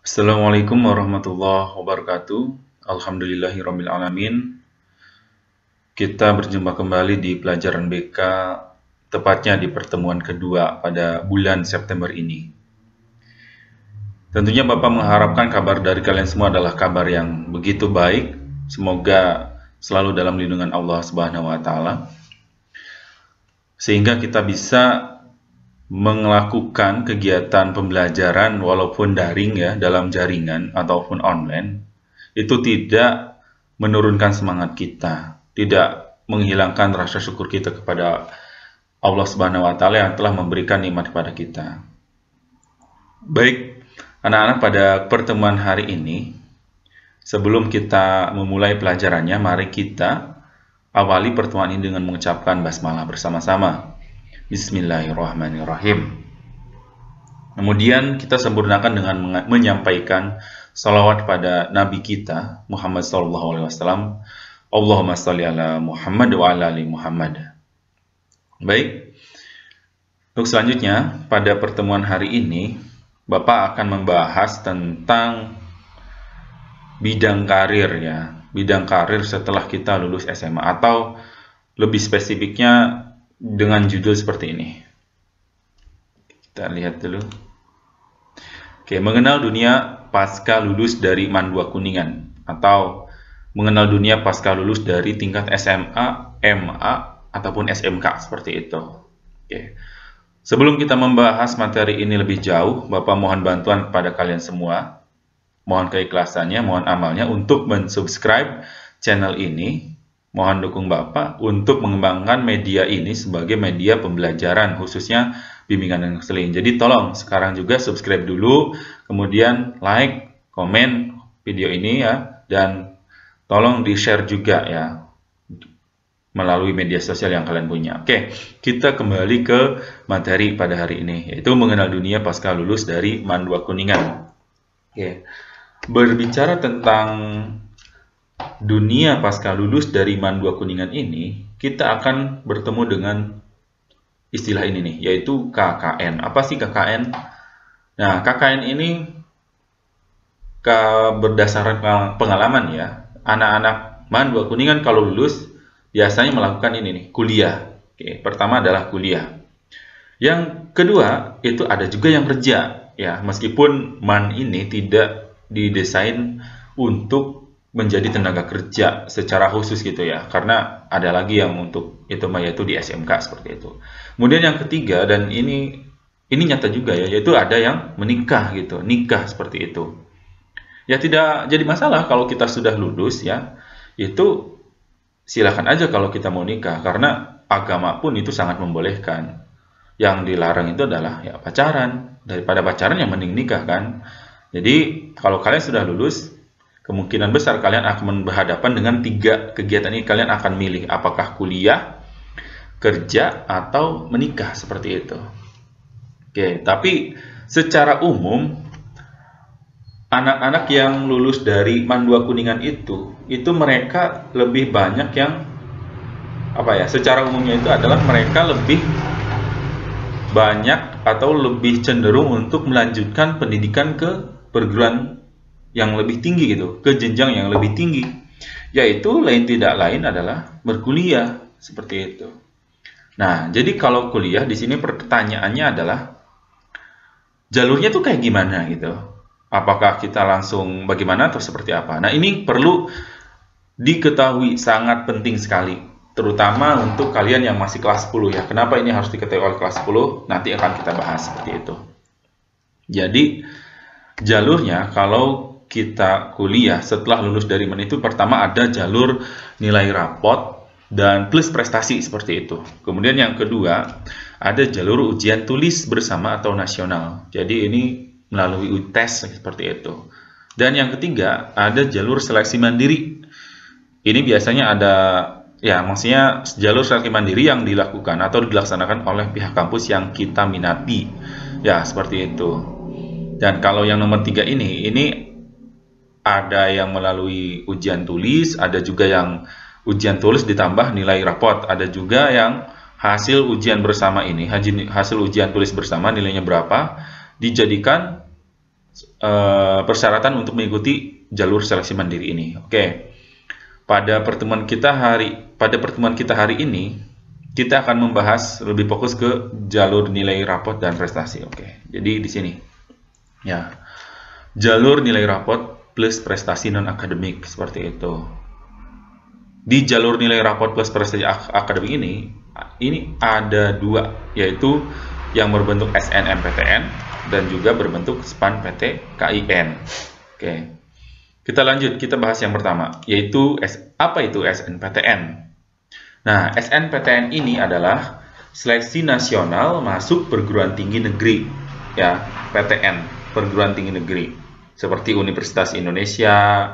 Assalamualaikum warahmatullahi wabarakatuh. Alhamdulillahirabbil alamin. Kita berjumpa kembali di pelajaran BK, tepatnya di pertemuan kedua pada bulan September ini. Tentunya Bapak mengharapkan kabar dari kalian semua adalah kabar yang begitu baik. Semoga selalu dalam lindungan Allah Subhanahu wa taala. Sehingga kita bisa melakukan kegiatan pembelajaran walaupun daring ya, dalam jaringan ataupun online, itu tidak menurunkan semangat kita, tidak menghilangkan rasa syukur kita kepada Allah Subhanahu wa taala yang telah memberikan nikmat kepada kita. Baik, anak-anak, pada pertemuan hari ini, sebelum kita memulai pelajarannya, mari kita awali pertemuan ini dengan mengucapkan basmalah bersama-sama. Bismillahirrahmanirrahim. Kemudian kita sempurnakan dengan menyampaikan salawat pada Nabi kita Muhammad SAW. Allahumma sholli ala Muhammad wa ala ali Muhammad. Baik, untuk selanjutnya pada pertemuan hari ini Bapak akan membahas tentang bidang karir ya, bidang karir setelah kita lulus SMA, atau lebih spesifiknya dengan judul seperti ini. Kita lihat dulu. Oke, mengenal dunia pasca lulus dari MAN 2 Kuningan, atau mengenal dunia pasca lulus dari tingkat SMA, MA, ataupun SMK, seperti itu. Oke. Sebelum kita membahas materi ini lebih jauh, Bapak mohon bantuan kepada kalian semua. Mohon keikhlasannya, mohon amalnya untuk mensubscribe channel ini. Mohon dukung Bapak untuk mengembangkan media ini sebagai media pembelajaran, khususnya bimbingan dan konseling. Jadi tolong sekarang juga subscribe dulu, kemudian like, komen video ini ya, dan tolong di-share juga ya melalui media sosial yang kalian punya. Oke, kita kembali ke materi pada hari ini, yaitu mengenal dunia pasca lulus dari MAN 2 Kuningan. Oke, berbicara tentang dunia pasca lulus dari MAN 2 Kuningan ini, kita akan bertemu dengan istilah ini nih, yaitu KKN. Apa sih KKN? Nah, KKN ini berdasarkan pengalaman ya, anak-anak MAN 2 Kuningan kalau lulus biasanya melakukan ini nih, kuliah. Oke, pertama adalah kuliah. Yang kedua, itu ada juga yang kerja ya, meskipun MAN ini tidak didesain untuk menjadi tenaga kerja secara khusus gitu ya, karena ada lagi yang untuk itu, yaitu di SMK seperti itu. Kemudian yang ketiga, dan ini nyata juga ya, yaitu ada yang menikah gitu, nikah seperti itu. Ya tidak jadi masalah kalau kita sudah lulus ya, itu silakan aja kalau kita mau nikah, karena agama pun itu sangat membolehkan. Yang dilarang itu adalah ya pacaran, daripada pacaran yang mending nikah kan. Jadi kalau kalian sudah lulus, kemungkinan besar kalian akan berhadapan dengan 3 kegiatan ini. Kalian akan milih apakah kuliah, kerja, atau menikah seperti itu. Oke, tapi secara umum anak-anak yang lulus dari MAN 2 Kuningan itu mereka lebih banyak yang secara umumnya itu adalah mereka lebih banyak atau lebih cenderung untuk melanjutkan pendidikan ke perguruan yang lebih tinggi gitu, ke jenjang yang lebih tinggi, yaitu tidak lain adalah berkuliah seperti itu. Nah, jadi kalau kuliah di sini pertanyaannya adalah jalurnya tuh kayak gimana gitu? Apakah kita langsung bagaimana atau seperti apa? Nah, ini perlu diketahui, sangat penting sekali, terutama untuk kalian yang masih kelas 10 ya. Kenapa ini harus diketahui oleh kelas 10? Nanti akan kita bahas seperti itu. Jadi jalurnya kalau kita kuliah setelah lulus dari MAN itu, pertama ada jalur nilai rapot dan plus prestasi seperti itu. Kemudian yang kedua ada jalur ujian tulis bersama atau nasional. Jadi ini melalui tes seperti itu. Dan yang ketiga ada jalur seleksi mandiri. Ini biasanya ada ya, maksudnya jalur seleksi mandiri yang dilakukan atau dilaksanakan oleh pihak kampus yang kita minati. Ya, seperti itu. Dan kalau yang nomor 3 ini ada yang melalui ujian tulis, ada juga yang ujian tulis ditambah nilai rapot, ada juga yang hasil ujian bersama ini, hasil ujian tulis bersama nilainya berapa, dijadikan persyaratan untuk mengikuti jalur seleksi mandiri ini. Oke. Pada pertemuan kita hari ini kita akan membahas lebih fokus ke jalur nilai rapot dan prestasi. Oke. Jadi di sini ya. Jalur nilai rapot plus prestasi non akademik seperti itu. Di jalur nilai rapot plus prestasi akademik ini ada dua, yaitu yang berbentuk SNMPTN dan juga berbentuk SPAN-PT-KIN. Oke. Kita lanjut, kita bahas yang pertama, yaitu apa itu SNPTN? Nah, SNPTN ini adalah seleksi nasional masuk perguruan tinggi negeri, ya, PTN, perguruan tinggi negeri, seperti Universitas Indonesia,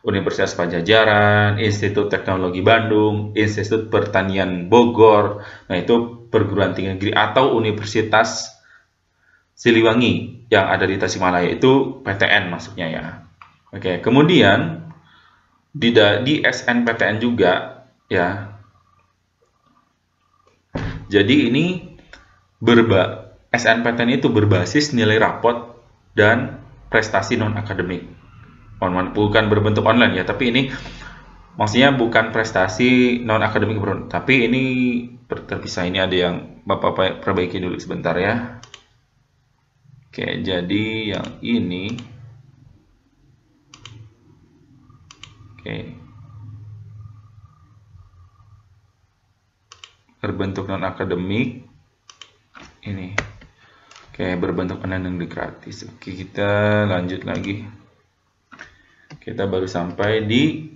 Universitas Pajajaran, Institut Teknologi Bandung, Institut Pertanian Bogor. Nah, itu perguruan tinggi negeri, atau Universitas Siliwangi yang ada di Tasikmalaya, itu PTN masuknya ya. Oke, kemudian di SNPTN juga ya. Jadi ini SNPTN itu berbasis nilai rapot dan prestasi non akademik. Bukan berbentuk online ya, tapi ini maksudnya bukan prestasi non akademik, tapi ini terpisah. Ini ada yang Bapak perbaiki dulu sebentar ya. Oke, jadi yang ini, oke, berbentuk non akademik ini. Oke, berbentuk online dan gratis. Oke, kita lanjut lagi. Kita baru sampai di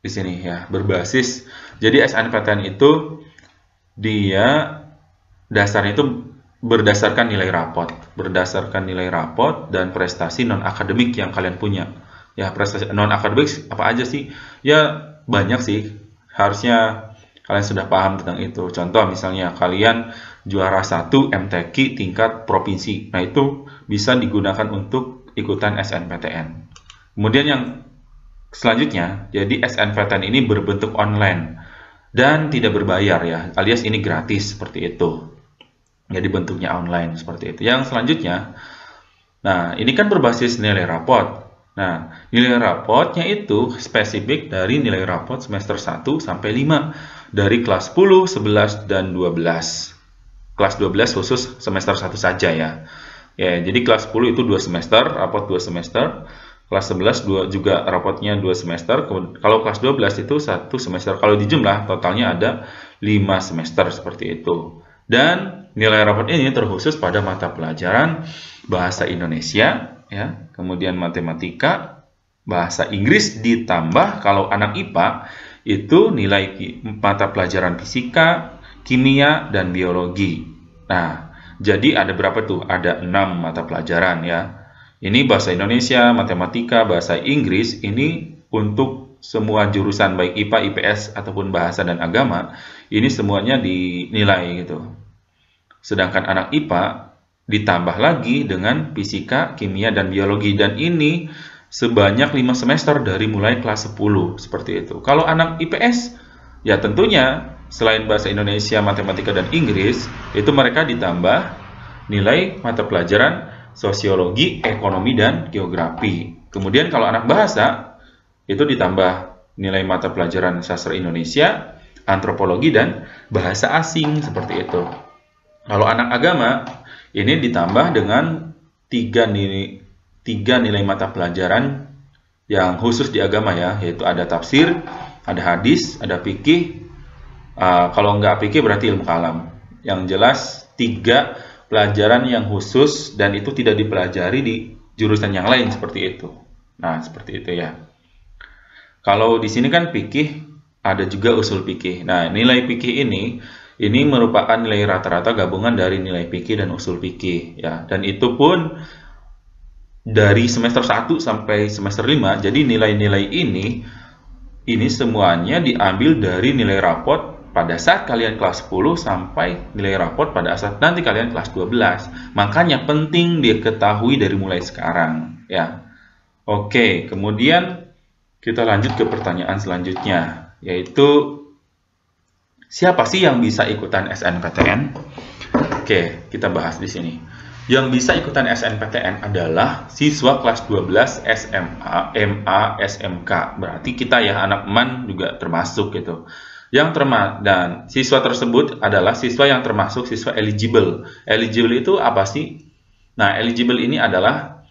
sini ya, berbasis. Jadi SNPTN itu dia dasarnya itu berdasarkan nilai rapot dan prestasi non akademik yang kalian punya. Ya, prestasi non akademik apa aja sih? Ya, banyak sih. Harusnya kalian sudah paham tentang itu. Contoh misalnya kalian juara 1 MTQ tingkat provinsi. Nah, itu bisa digunakan untuk ikutan SNPTN. Kemudian yang selanjutnya, jadi SNPTN ini berbentuk online dan tidak berbayar ya, alias ini gratis seperti itu. Jadi bentuknya online seperti itu. Yang selanjutnya, nah ini kan berbasis nilai rapot. Nah, nilai rapotnya itu spesifik dari nilai rapot semester 1 sampai 5 dari kelas 10, 11, dan 12. Kelas 12 khusus semester 1 saja ya. Ya, jadi kelas 10 itu 2 semester, rapot 2 semester. Kelas 11 juga rapotnya 2 semester. Kalau kelas 12 itu 1 semester. Kalau dijumlah totalnya ada 5 semester seperti itu. Dan nilai rapot ini terkhusus pada mata pelajaran bahasa Indonesia, ya, kemudian matematika, bahasa Inggris, ditambah kalau anak IPA itu nilai mata pelajaran fisika, kimia, dan biologi. Nah, jadi ada berapa tuh? Ada 6 mata pelajaran ya. Ini bahasa Indonesia, matematika, bahasa Inggris, ini untuk semua jurusan baik IPA, IPS, ataupun bahasa dan agama, ini semuanya dinilai gitu. Sedangkan anak IPA ditambah lagi dengan fisika, kimia, dan biologi. Dan ini sebanyak 5 semester dari mulai kelas 10, seperti itu. Kalau anak IPS, ya tentunya selain bahasa Indonesia, matematika, dan Inggris, itu mereka ditambah nilai mata pelajaran sosiologi, ekonomi, dan geografi. Kemudian kalau anak bahasa, itu ditambah nilai mata pelajaran sastra Indonesia, antropologi, dan bahasa asing, seperti itu. Kalau anak agama, ini ditambah dengan 3 nilai mata pelajaran yang khusus di agama ya, yaitu ada tafsir, ada hadis, ada fikih. Kalau nggak fikih berarti ilmu kalam. Yang jelas 3 pelajaran yang khusus dan itu tidak dipelajari di jurusan yang lain seperti itu. Nah, seperti itu ya. Kalau di sini kan fikih, ada juga usul fikih. Nah, nilai fikih ini merupakan nilai rata-rata gabungan dari nilai fikih dan usul fikih ya. Dan itu pun dari semester 1 sampai semester 5. Jadi nilai-nilai ini semuanya diambil dari nilai rapot pada saat kalian kelas 10 sampai nilai rapot pada saat nanti kalian kelas 12. Makanya penting diketahui dari mulai sekarang ya. Oke, kemudian kita lanjut ke pertanyaan selanjutnya, yaitu siapa sih yang bisa ikutan SNPTN? Oke, kita bahas di sini. Yang bisa ikutan SNPTN adalah siswa kelas 12 SMA, MA, SMK. Berarti kita ya, anak MAN juga termasuk gitu. Dan siswa tersebut adalah siswa yang termasuk siswa eligible. Eligible itu apa sih? Nah, eligible ini adalah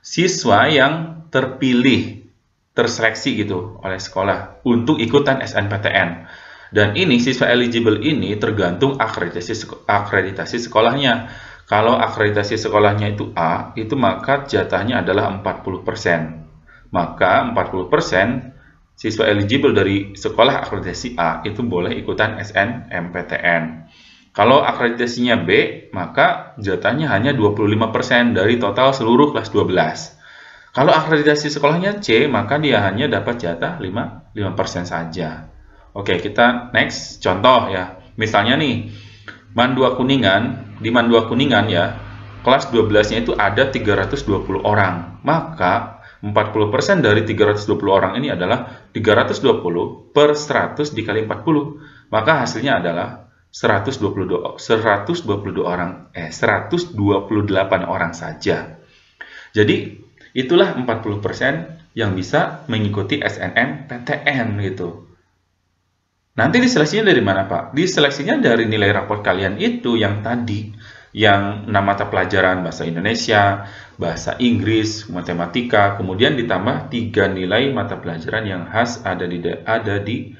siswa yang terpilih, terseleksi gitu oleh sekolah untuk ikutan SNPTN. Dan ini siswa eligible ini tergantung akreditasi sekolahnya. Kalau akreditasi sekolahnya itu A, itu maka jatahnya adalah 40%. Maka 40% siswa eligible dari sekolah akreditasi A itu boleh ikutan SNMPTN. Kalau akreditasinya B, maka jatahnya hanya 25% dari total seluruh kelas 12. Kalau akreditasi sekolahnya C, maka dia hanya dapat jatah 5% saja. Oke, kita next contoh ya. Misalnya nih, MAN 2 Kuningan, di MAN 2 Kuningan ya, kelas 12-nya itu ada 320 orang. Maka 40% dari 320 orang ini adalah 320 per 100 dikali 40. Maka hasilnya adalah 128 orang saja. Jadi itulah 40% yang bisa mengikuti SNMPTN gitu. Nanti diseleksinya dari mana, Pak? Diseleksinya dari nilai raport kalian itu yang tadi, yang 6 mata pelajaran bahasa Indonesia, bahasa Inggris, matematika, kemudian ditambah 3 nilai mata pelajaran yang khas ada di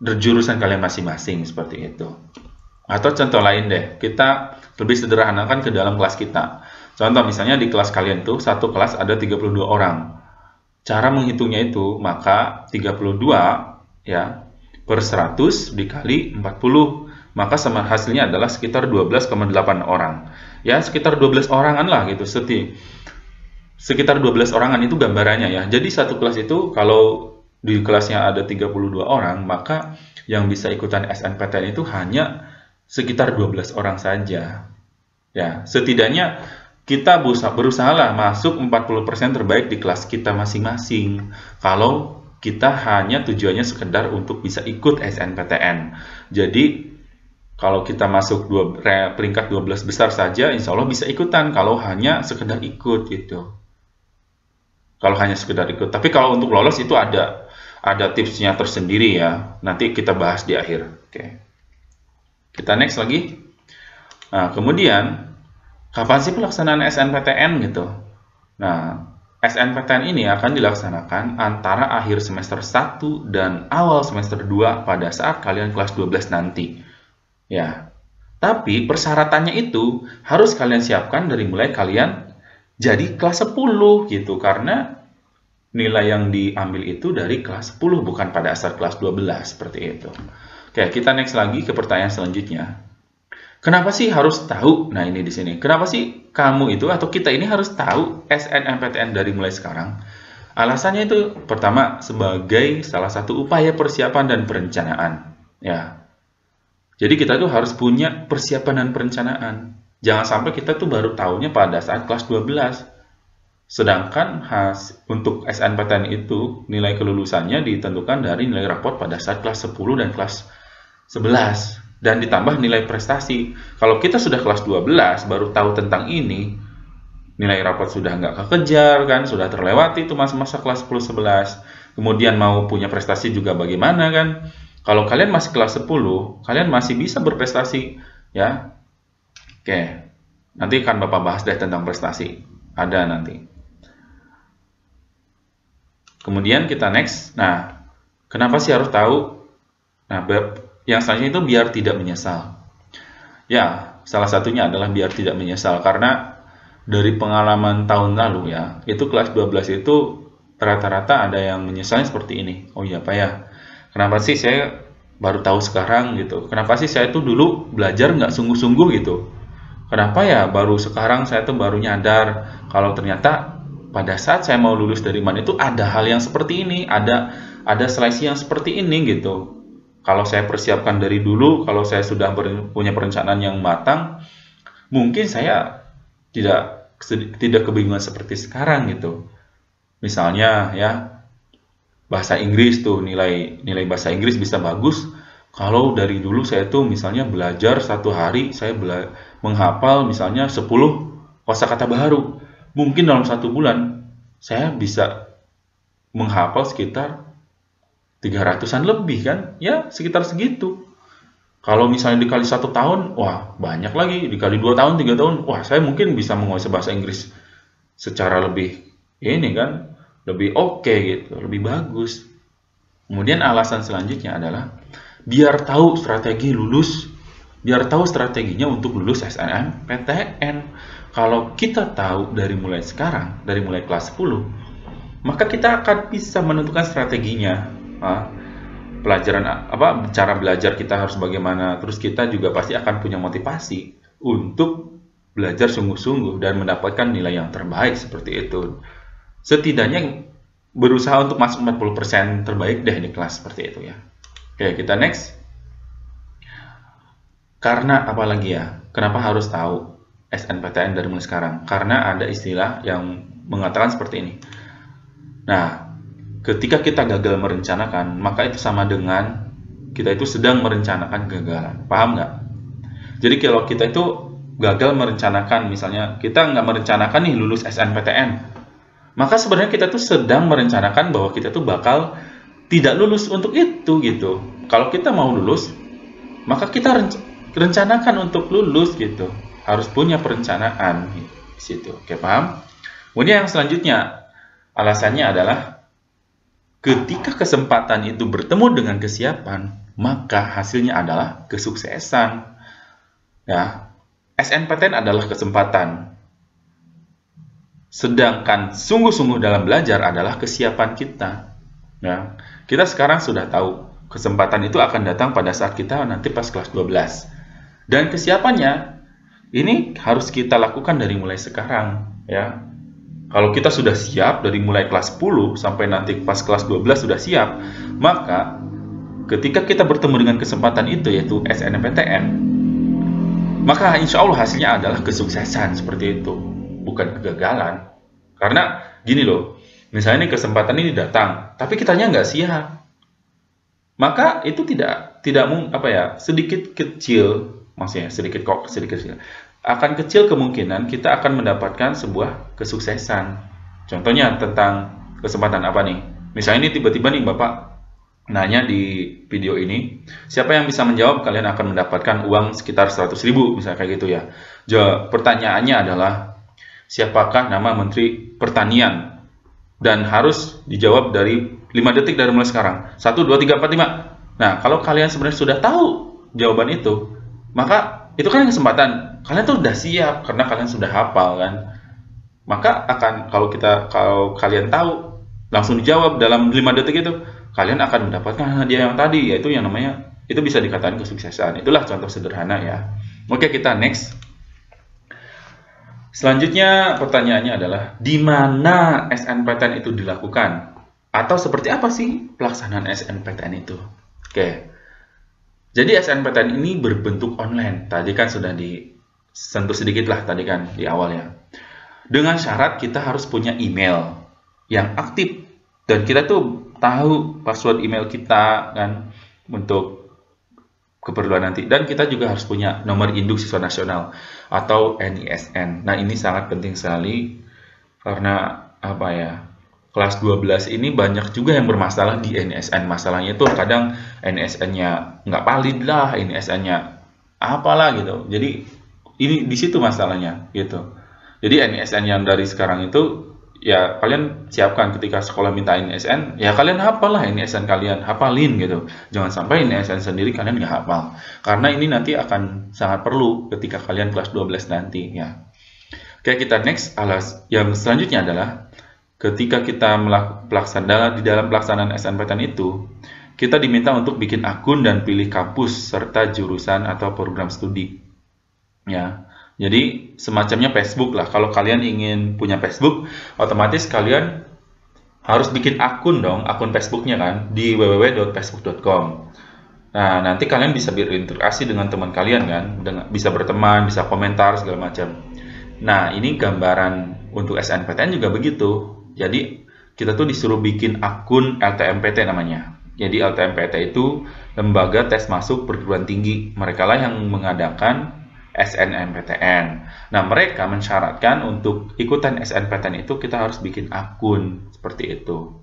jurusan kalian masing-masing seperti itu. Atau contoh lain deh, kita lebih sederhanakan ke dalam kelas kita. Contoh misalnya di kelas kalian tuh satu kelas ada 32 orang. Cara menghitungnya itu maka 32 ya per 100 dikali 40, maka sama hasilnya adalah sekitar 12,8 orang. Ya, sekitar 12 orangan lah gitu. Sekitar 12 orangan itu gambarannya ya. Jadi satu kelas itu kalau di kelasnya ada 32 orang, maka yang bisa ikutan SNPTN itu hanya sekitar 12 orang saja. Ya, setidaknya kita berusahalah masuk 40% terbaik di kelas kita masing-masing. Kalau kita hanya tujuannya sekedar untuk bisa ikut SNPTN. Jadi kalau kita masuk peringkat 12 besar saja, insya Allah bisa ikutan kalau hanya sekedar ikut gitu. Kalau hanya sekedar ikut. Tapi kalau untuk lolos itu ada tipsnya tersendiri ya. Nanti kita bahas di akhir. Oke. Kita next lagi. Nah, kemudian kapan sih pelaksanaan SNPTN gitu? Nah, SNPTN ini akan dilaksanakan antara akhir semester 1 dan awal semester 2 pada saat kalian kelas 12 nanti. Ya. Tapi persyaratannya itu harus kalian siapkan dari mulai kalian jadi kelas 10 gitu, karena nilai yang diambil itu dari kelas 10 bukan pada asal kelas 12 seperti itu. Oke, kita next lagi ke pertanyaan selanjutnya. Kenapa sih harus tahu? Nah, ini di sini. Kenapa sih kamu itu atau kita ini harus tahu SNMPTN dari mulai sekarang? Alasannya itu pertama sebagai salah satu upaya persiapan dan perencanaan. Ya. Jadi kita tuh harus punya persiapan dan perencanaan. Jangan sampai kita tuh baru tahunya pada saat kelas 12. Sedangkan untuk SNPTN itu nilai kelulusannya ditentukan dari nilai raport pada saat kelas 10 dan kelas 11. Dan ditambah nilai prestasi. Kalau kita sudah kelas 12 baru tahu tentang ini, nilai raport sudah nggak kekejar kan, sudah terlewati itu masa-masa kelas 10-11. Kemudian mau punya prestasi juga bagaimana kan? Kalau kalian masih kelas 10, kalian masih bisa berprestasi ya. Oke. Nanti kan Bapak bahas deh tentang prestasi. Ada nanti. Kemudian kita next. Nah, kenapa sih harus tahu? Nah, yang selanjutnya itu biar tidak menyesal. Ya, salah satunya adalah biar tidak menyesal. Karena dari pengalaman tahun lalu ya, itu kelas 12 itu rata-rata ada yang menyesalnya seperti ini. Oh iya Pak ya, kenapa sih saya baru tahu sekarang gitu? Kenapa sih saya tuh dulu belajar nggak sungguh-sungguh gitu? Kenapa ya baru sekarang saya tuh baru nyadar kalau ternyata pada saat saya mau lulus dari MAN itu ada hal yang seperti ini, ada seleksi yang seperti ini gitu. Kalau saya persiapkan dari dulu, kalau saya sudah punya perencanaan yang matang, mungkin saya tidak kebingungan seperti sekarang gitu. Misalnya ya, bahasa Inggris tuh nilai bahasa Inggris bisa bagus. Kalau dari dulu saya tuh misalnya belajar 1 hari, saya menghafal misalnya 10 kosakata baru. Mungkin dalam 1 bulan saya bisa menghafal sekitar 300-an lebih kan? Ya, sekitar segitu. Kalau misalnya dikali 1 tahun, wah banyak lagi. Dikali 2 tahun, 3 tahun, wah saya mungkin bisa menguasai bahasa Inggris secara lebih ini kan, lebih oke gitu, lebih bagus. Kemudian alasan selanjutnya adalah biar tahu strategi lulus, biar tahu strateginya untuk lulus SNMPTN. Kalau kita tahu dari mulai sekarang, dari mulai kelas 10, maka kita akan bisa menentukan strateginya. Pelajaran apa, cara belajar kita harus bagaimana, terus kita juga pasti akan punya motivasi untuk belajar sungguh-sungguh dan mendapatkan nilai yang terbaik seperti itu. Setidaknya berusaha untuk masuk 40% terbaik deh di kelas seperti itu ya. Oke, kita next. Karena apalagi ya, kenapa harus tahu SNPTN dari mulai sekarang? Karena ada istilah yang mengatakan seperti ini. Nah, ketika kita gagal merencanakan, maka itu sama dengan kita itu sedang merencanakan kegagalan. Paham nggak? Jadi kalau kita itu gagal merencanakan, misalnya kita nggak merencanakan nih lulus SNPTN, maka sebenarnya kita tuh sedang merencanakan bahwa kita tuh bakal tidak lulus untuk itu gitu. Kalau kita mau lulus, maka kita rencanakan untuk lulus gitu. Harus punya perencanaan di situ. Oke, paham? Kemudian yang selanjutnya, alasannya adalah ketika kesempatan itu bertemu dengan kesiapan, maka hasilnya adalah kesuksesan. Ya, SNPTN adalah kesempatan. Sedangkan sungguh-sungguh dalam belajar adalah kesiapan kita. Ya, kita sekarang sudah tahu kesempatan itu akan datang pada saat kita nanti pas kelas 12. Dan kesiapannya ini harus kita lakukan dari mulai sekarang, ya. Kalau kita sudah siap dari mulai kelas 10 sampai nanti pas kelas 12 sudah siap, maka ketika kita bertemu dengan kesempatan itu, yaitu SNMPTN, maka insya Allah hasilnya adalah kesuksesan seperti itu, bukan kegagalan. Karena gini loh, misalnya ini kesempatan ini datang, tapi kitanya nggak siap, maka itu tidak sedikit kecil, maksudnya sedikit kecil, akan kecil kemungkinan kita akan mendapatkan sebuah kesuksesan. Contohnya tentang kesempatan apa nih? Misalnya ini tiba-tiba nih Bapak nanya di video ini, siapa yang bisa menjawab, kalian akan mendapatkan uang sekitar 100.000, misalnya kayak gitu ya. Pertanyaannya adalah, siapakah nama Menteri Pertanian? Dan harus dijawab dari 5 detik dari mulai sekarang. 1, 2, 3, 4, 5. Nah, kalau kalian sebenarnya sudah tahu jawaban itu, maka itu kan kesempatan. Kalian tuh udah siap karena kalian sudah hafal kan. Maka kalau kalian tahu, langsung dijawab dalam 5 detik itu, kalian akan mendapatkan hadiah yang tadi, yaitu yang namanya, itu bisa dikatakan kesuksesan. Itulah contoh sederhana ya. Oke, kita next. Selanjutnya pertanyaannya adalah, di mana SNPTN itu dilakukan? Atau seperti apa sih pelaksanaan SNPTN itu? Oke. Jadi SNPTN ini berbentuk online. Tadi kan sudah disentuh sedikit lah tadi kan di awal ya. Dengan syarat kita harus punya email yang aktif dan kita tuh tahu password email kita kan untuk keperluan nanti. Dan kita juga harus punya nomor induk siswa nasional atau NISN. Nah, ini sangat penting sekali karena apa ya? Kelas 12 ini banyak juga yang bermasalah di NISN. Masalahnya itu kadang NISN-nya nggak valid lah, NISN-nya apalah gitu. Jadi ini di situ masalahnya gitu. Jadi NISN yang dari sekarang itu ya kalian siapkan ketika sekolah minta NISN, ya kalian hafal lah NISN kalian, hafalin gitu. Jangan sampai NISN sendiri kalian nggak hafal. Karena ini nanti akan sangat perlu ketika kalian kelas 12 nanti ya. Oke, kita next. Yang selanjutnya adalah ketika kita di dalam pelaksanaan SNPTN itu, kita diminta untuk bikin akun dan pilih kampus serta jurusan atau program studi. Ya, jadi semacamnya Facebook lah. Kalau kalian ingin punya Facebook, otomatis kalian harus bikin akun dong, akun Facebooknya kan, di www.facebook.com. Nah, nanti kalian bisa berinteraksi dengan teman kalian kan, bisa berteman, bisa komentar segala macam. Nah, ini gambaran untuk SNPTN juga begitu. Jadi kita tuh disuruh bikin akun LTMPT namanya. Jadi LTMPT itu lembaga tes masuk perguruan tinggi. Mereka lah yang mengadakan SNMPTN. Nah, mereka mensyaratkan untuk ikutan SNMPTN itu kita harus bikin akun seperti itu.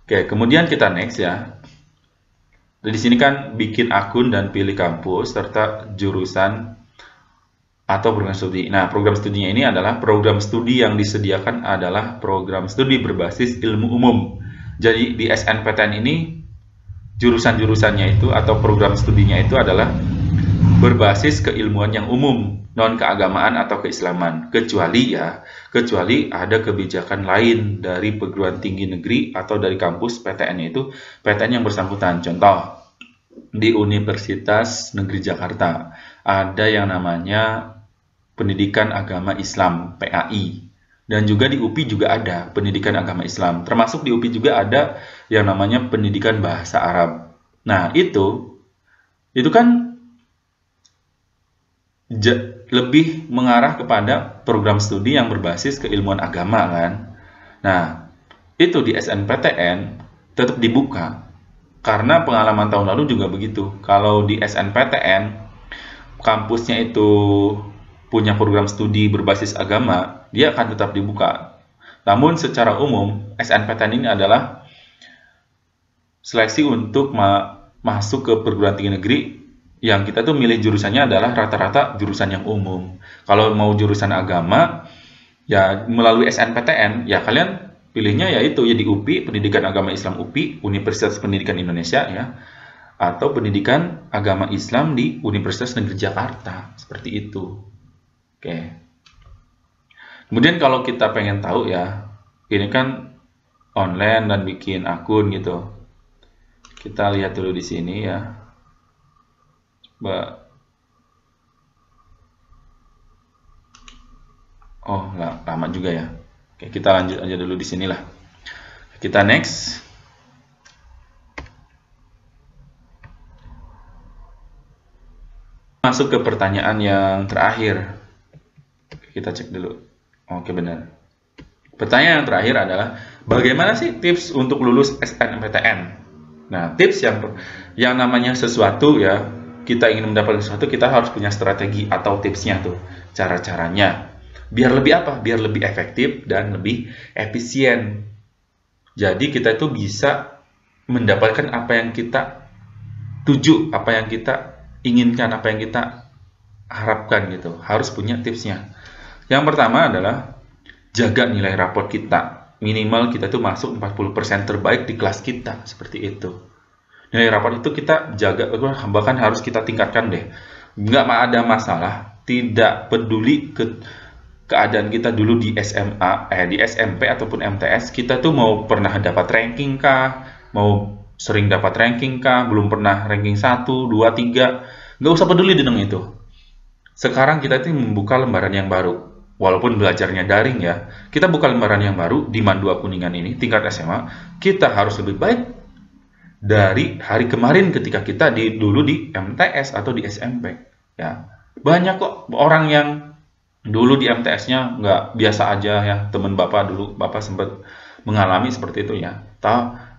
Oke, kemudian kita next ya. Di sini kan bikin akun dan pilih kampus serta jurusan atau program studi. Nah, program studinya ini adalah program studi yang disediakan adalah program studi berbasis ilmu umum. Jadi di SNMPTN ini jurusan-jurusannya itu atau program studinya itu adalah berbasis keilmuan yang umum, non keagamaan atau keislaman. Kecuali ada kebijakan lain dari perguruan tinggi negeri atau dari kampus PTN itu PTN yang bersangkutan. Contoh, di Universitas Negeri Jakarta ada yang namanya Pendidikan Agama Islam (PAI), dan juga di UPI juga ada Pendidikan Agama Islam. Termasuk di UPI juga ada yang namanya Pendidikan Bahasa Arab. Nah, itu kan lebih mengarah kepada program studi yang berbasis keilmuan agama kan. Nah, itu di SNMPTN tetap dibuka. Karena pengalaman tahun lalu juga begitu. Kalau di SNMPTN kampusnya itu punya program studi berbasis agama, dia akan tetap dibuka. Namun secara umum, SNMPTN ini adalah seleksi untuk masuk ke perguruan tinggi negeri yang kita tuh milih jurusannya adalah rata-rata jurusan yang umum. Kalau mau jurusan agama, ya melalui SNMPTN, ya kalian pilihnya yaitu ya di UPI, Pendidikan Agama Islam UPI, Universitas Pendidikan Indonesia ya, atau Pendidikan Agama Islam di Universitas Negeri Jakarta, seperti itu. Oke. Kemudian kalau kita pengen tahu ya, ini kan online dan bikin akun gitu. Kita lihat dulu di sini ya. Coba. Oh, lama juga ya. Oke, kita lanjut aja dulu di sinilah. Kita next. Masuk ke pertanyaan yang terakhir. Kita cek dulu. Oke, benar. Pertanyaan yang terakhir adalah bagaimana sih tips untuk lulus SNMPTN? Nah, tips yang namanya sesuatu ya, kita ingin mendapatkan sesuatu, kita harus punya strategi atau tipsnya tuh, cara-caranya. Biar lebih apa? Biar lebih efektif dan lebih efisien. Jadi kita itu bisa mendapatkan apa yang kita tuju, apa yang kita inginkan, apa yang kita harapkan gitu. Harus punya tipsnya. Yang pertama adalah jaga nilai raport kita. Minimal kita tuh masuk 40% terbaik di kelas kita, seperti itu. Nilai raport itu kita jaga, bahkan harus kita tingkatkan deh. Nggak ada masalah, tidak peduli keadaan kita dulu di SMA, di SMP ataupun MTS, kita tuh mau pernah dapat ranking kah, mau sering dapat ranking kah, belum pernah ranking 1, 2, 3, nggak usah peduli dengan itu. Sekarang kita tuh membuka lembaran yang baru. Walaupun belajarnya daring ya, kita buka lembaran yang baru di Mandua Kuningan ini, tingkat SMA, kita harus lebih baik dari hari kemarin ketika kita dulu di MTS atau di SMP. Ya, banyak kok orang yang dulu di MTS-nya nggak biasa aja ya, teman Bapak dulu, Bapak sempat mengalami seperti itu ya.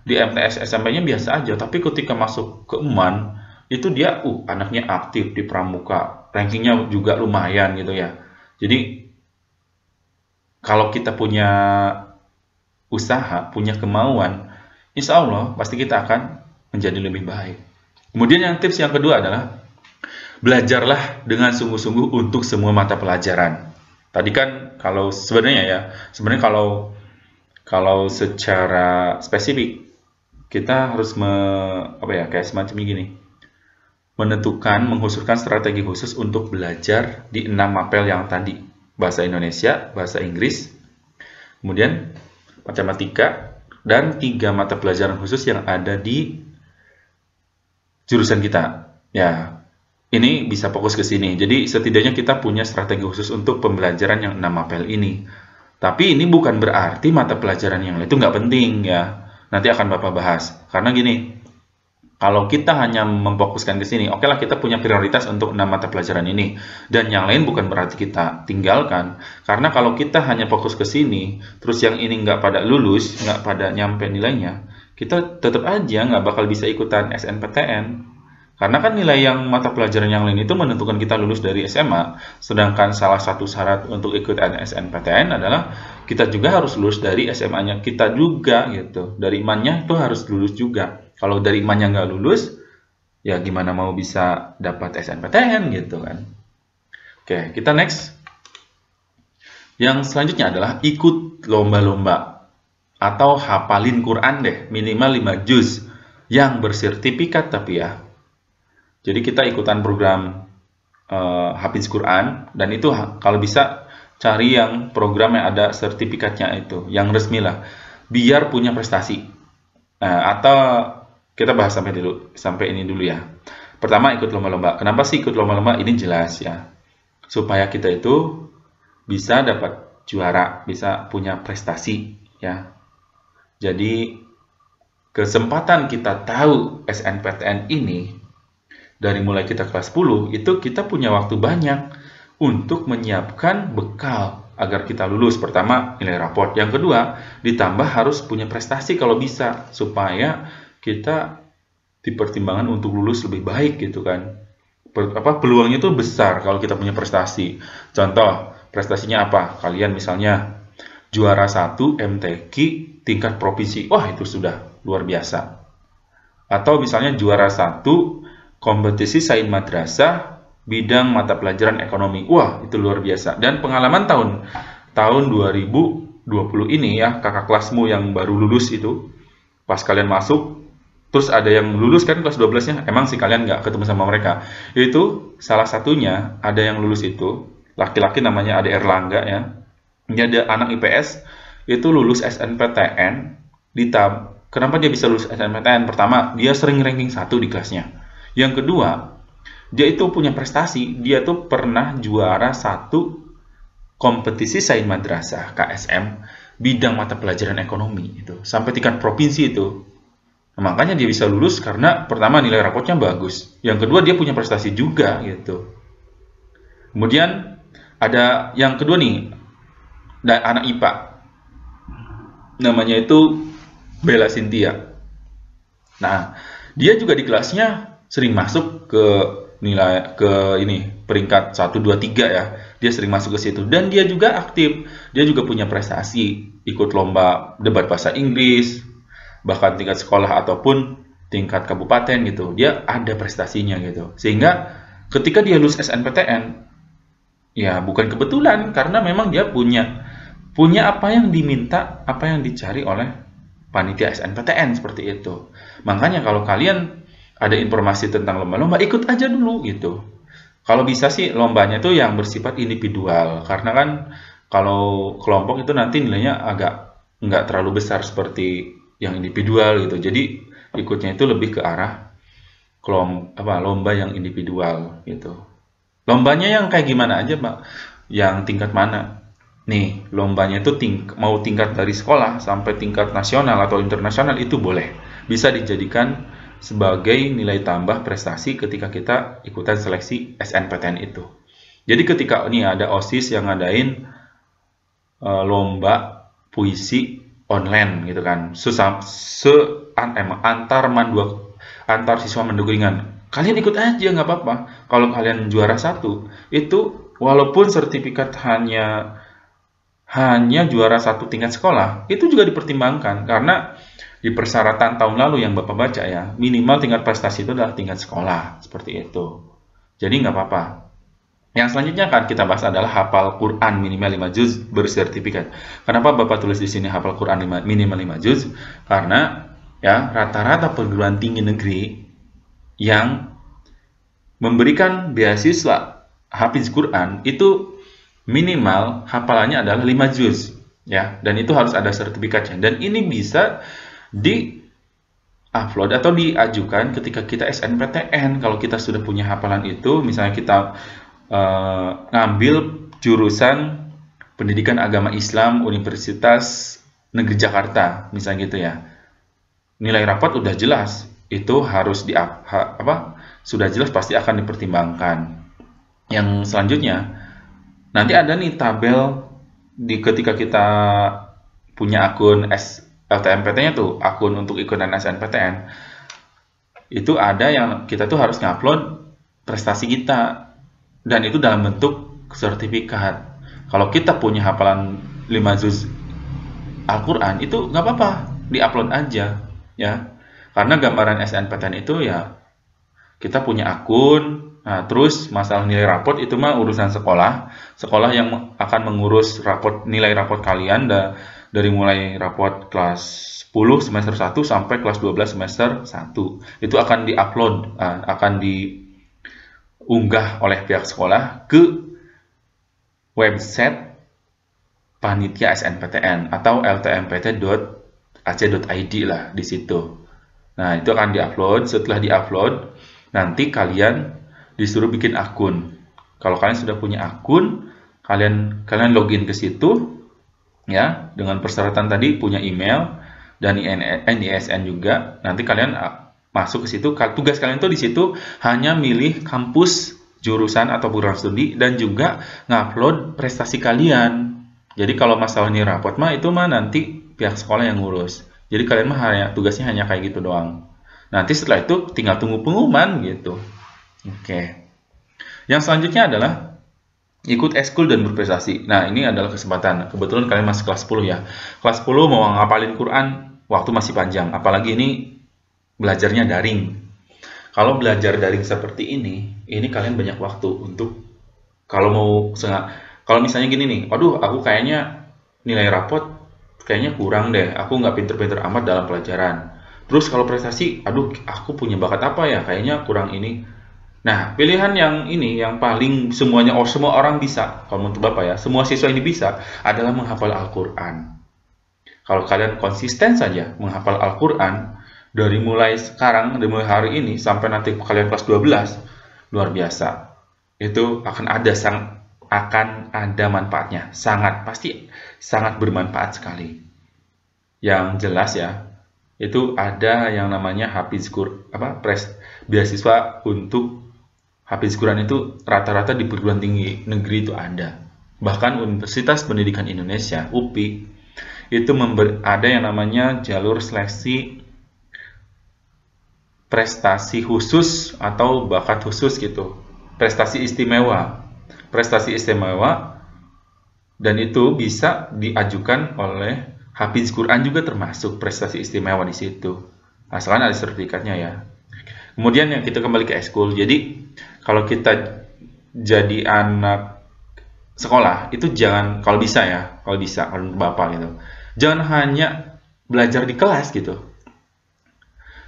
Di MTS SMP-nya biasa aja, tapi ketika masuk ke UMAN, itu dia, anaknya aktif di pramuka, rankingnya juga lumayan gitu ya. Jadi, kalau kita punya usaha, punya kemauan, insya Allah pasti kita akan menjadi lebih baik. Kemudian tips yang kedua adalah belajarlah dengan sungguh-sungguh untuk semua mata pelajaran. Tadi kan sebenarnya kalau secara spesifik kita harus kayak semacam gini. Menghususkan strategi khusus untuk belajar di 6 mapel yang tadi. Bahasa Indonesia, bahasa Inggris, kemudian matematika, dan 3 mata pelajaran khusus yang ada di jurusan kita. Ya, ini bisa fokus ke sini. Jadi setidaknya kita punya strategi khusus untuk pembelajaran yang 6 mapel ini. Tapi ini bukan berarti mata pelajaran yang lain itu nggak penting ya. Nanti akan Bapak bahas. Karena gini, kalau kita hanya memfokuskan ke sini, oke lah kita punya prioritas untuk 6 mata pelajaran ini. Dan yang lain bukan berarti kita tinggalkan. Karena kalau kita hanya fokus ke sini, terus yang ini nggak pada lulus, nggak pada nyampe nilainya, kita tetap aja nggak bakal bisa ikutan SNMPTN. Karena kan nilai yang mata pelajaran yang lain itu menentukan kita lulus dari SMA, sedangkan salah satu syarat untuk ikut SNPTN adalah kita juga harus lulus dari SMA-nya kita juga gitu. Dari imannya itu harus lulus juga. Kalau dari imannya nggak lulus, ya gimana mau bisa dapat SNPTN gitu kan. Oke, kita next. Yang selanjutnya adalah ikut lomba-lomba atau hafalin Quran deh, minimal 5 juz yang bersertifikat tapi ya. Jadi kita ikutan program Hafiz Quran, dan itu kalau bisa cari yang program yang ada sertifikatnya itu, yang resmi lah, biar punya prestasi. Atau kita bahas sampai ini dulu ya. Pertama, ikut lomba-lomba. Kenapa sih ikut lomba-lomba? Ini jelas ya, supaya kita itu bisa dapat juara, bisa punya prestasi ya. Jadi kesempatan kita tahu SNPTN ini dari mulai kita kelas 10, itu kita punya waktu banyak untuk menyiapkan bekal agar kita lulus. Pertama, nilai raport. Yang kedua, ditambah harus punya prestasi kalau bisa, supaya kita dipertimbangkan untuk lulus lebih baik gitu kan. Peluangnya itu besar kalau kita punya prestasi. Contoh, prestasinya apa? Kalian misalnya juara 1 MTQ tingkat provinsi. Wah, itu sudah luar biasa. Atau misalnya juara 1 kompetisi sains madrasah bidang mata pelajaran ekonomi. Wah, itu luar biasa. Dan pengalaman tahun 2020 ini ya, kakak kelasmu yang baru lulus itu, pas kalian masuk, terus ada yang lulus kan kelas 12-nya, emang sih kalian nggak ketemu sama mereka. Itu salah satunya, ada yang lulus itu, laki-laki namanya Ade Erlangga ya. Dia ada anak IPS, itu lulus SNPTN. Kenapa dia bisa lulus SNPTN? Pertama, dia sering ranking 1 di kelasnya. Yang kedua, dia itu punya prestasi. Dia tuh pernah juara 1 kompetisi sains madrasah KSM bidang mata pelajaran ekonomi itu, sampai tingkat provinsi itu. Nah, makanya dia bisa lulus karena pertama nilai rapotnya bagus. Yang kedua, dia punya prestasi juga gitu. Kemudian ada yang kedua nih, dan anak IPA. Namanya itu Bella Cynthia. Nah, dia juga di kelasnya sering masuk ke peringkat 1 2 3 ya. Dia sering masuk ke situ dan dia juga aktif. Dia juga punya prestasi, ikut lomba debat bahasa Inggris, bahkan tingkat sekolah ataupun tingkat kabupaten gitu. Dia ada prestasinya gitu. Sehingga ketika dia lulus SNPTN, ya bukan kebetulan, karena memang dia punya apa yang diminta, apa yang dicari oleh panitia SNPTN seperti itu. Makanya kalau kalian ada informasi tentang lomba-lomba, ikut aja dulu gitu. Kalau bisa sih lombanya itu yang bersifat individual, karena kan kalau kelompok itu nanti nilainya agak nggak terlalu besar seperti yang individual gitu. Jadi ikutnya itu lebih ke arah lomba yang individual gitu. Lombanya yang kayak gimana aja, Pak? Yang tingkat mana? Nih, lombanya itu mau tingkat dari sekolah sampai tingkat nasional atau internasional itu boleh. Bisa dijadikan sebagai nilai tambah prestasi ketika kita ikutan seleksi SNPTN itu. Jadi ketika ini ada OSIS yang ngadain lomba puisi online gitu kan, antar siswa Mandugringan, kalian ikut aja nggak apa-apa. Kalau kalian juara 1 itu, walaupun sertifikat hanya juara 1 tingkat sekolah, itu juga dipertimbangkan karena di persyaratan tahun lalu yang Bapak baca ya, minimal tingkat prestasi itu adalah tingkat sekolah, seperti itu. Jadi nggak apa-apa. Yang selanjutnya akan kita bahas adalah hafal Quran minimal 5 juz bersertifikat. Kenapa Bapak tulis di sini hafal Quran minimal 5 juz? Karena ya rata-rata perguruan tinggi negeri yang memberikan beasiswa Hafiz Quran itu minimal hafalannya adalah 5 juz ya, dan itu harus ada sertifikatnya. Dan ini bisa di-upload atau diajukan ketika kita SNPTN. Kalau kita sudah punya hafalan itu, misalnya kita ngambil jurusan Pendidikan Agama Islam Universitas Negeri Jakarta, misalnya gitu ya. Nilai rapot udah jelas, itu harus sudah jelas pasti akan dipertimbangkan. Yang selanjutnya, nanti ada nih tabel ketika kita punya akun LTMPT-nya tuh, akun untuk ikutan SNPTN. itu ada yang kita tuh harus ngupload prestasi kita, dan itu dalam bentuk sertifikat. Kalau kita punya hafalan 5 juz Al-Quran, itu nggak apa-apa, diupload aja ya. Karena gambaran SNPTN itu ya kita punya akun. Nah, terus masalah nilai raport itu mah urusan sekolah yang akan mengurus nilai raport kalian dari mulai raport kelas 10 semester 1 sampai kelas 12 semester 1. Itu akan diupload, akan diunggah oleh pihak sekolah ke website panitia SNPTN atau ltmpt.ac.id lah di situ. Nah, itu akan diupload. Setelah diupload, nanti kalian disuruh bikin akun. Kalau kalian sudah punya akun, kalian login ke situ ya, dengan persyaratan tadi punya email dan NISN juga. Nanti kalian masuk ke situ. Tugas kalian tuh di situ hanya milih kampus, jurusan atau program studi, dan juga ngupload prestasi kalian. Jadi kalau masalah nilai raport mah itu mah nanti pihak sekolah yang ngurus. Jadi kalian mah tugasnya hanya kayak gitu doang. Nanti setelah itu tinggal tunggu pengumuman gitu. Oke. Yang selanjutnya adalah ikut ekskul dan berprestasi. Nah, ini adalah kesempatan. Kebetulan kalian masih kelas 10 ya. Kelas 10 mau ngapalin Quran, waktu masih panjang. Apalagi ini belajarnya daring. Kalau belajar daring seperti ini kalian banyak waktu untuk kalau misalnya gini nih, aduh aku kayaknya nilai raport kayaknya kurang deh, aku nggak pinter-pinter amat dalam pelajaran. Terus kalau prestasi, aduh aku punya bakat apa ya, kayaknya kurang ini. Nah, pilihan yang paling semua orang bisa, kalau menurut Bapak ya, semua siswa ini bisa, adalah menghafal Al-Quran. Kalau kalian konsisten saja menghafal Al-Quran, dari mulai hari ini, sampai nanti kalian kelas 12, luar biasa. Itu akan ada manfaatnya, pasti sangat bermanfaat sekali. Yang jelas ya, itu ada yang namanya beasiswa untuk Hafiz Quran itu rata-rata di perguruan tinggi negeri itu ada. Bahkan Universitas Pendidikan Indonesia, UPI, itu ada yang namanya jalur seleksi prestasi khusus atau bakat khusus gitu. Prestasi istimewa, dan itu bisa diajukan oleh Hafiz Quran juga termasuk prestasi istimewa di situ. Asalkan ada sertifikatnya ya. Kemudian yang kita kembali ke ekskul. Jadi kalau kita jadi anak sekolah itu jangan, kalau bisa kalau Bapak gitu, jangan hanya belajar di kelas gitu.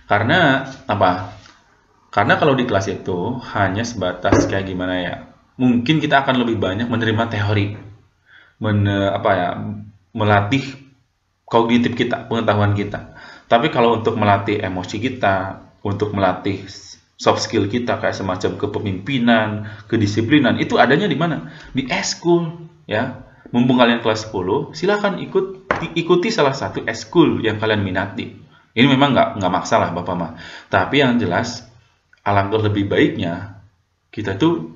Karena apa? Karena kalau di kelas itu hanya sebatas kayak gimana ya? Mungkin kita akan lebih banyak menerima teori, melatih kognitif kita, pengetahuan kita. Tapi kalau untuk melatih emosi kita, untuk melatih soft skill kita kayak semacam kepemimpinan, kedisiplinan, itu adanya di mana? Di ekskul ya. Mumpung kalian kelas 10, silakan ikuti salah satu ekskul yang kalian minati. Ini memang nggak maksa lah Bapak mah. Tapi yang jelas, alangkah lebih baiknya kita tuh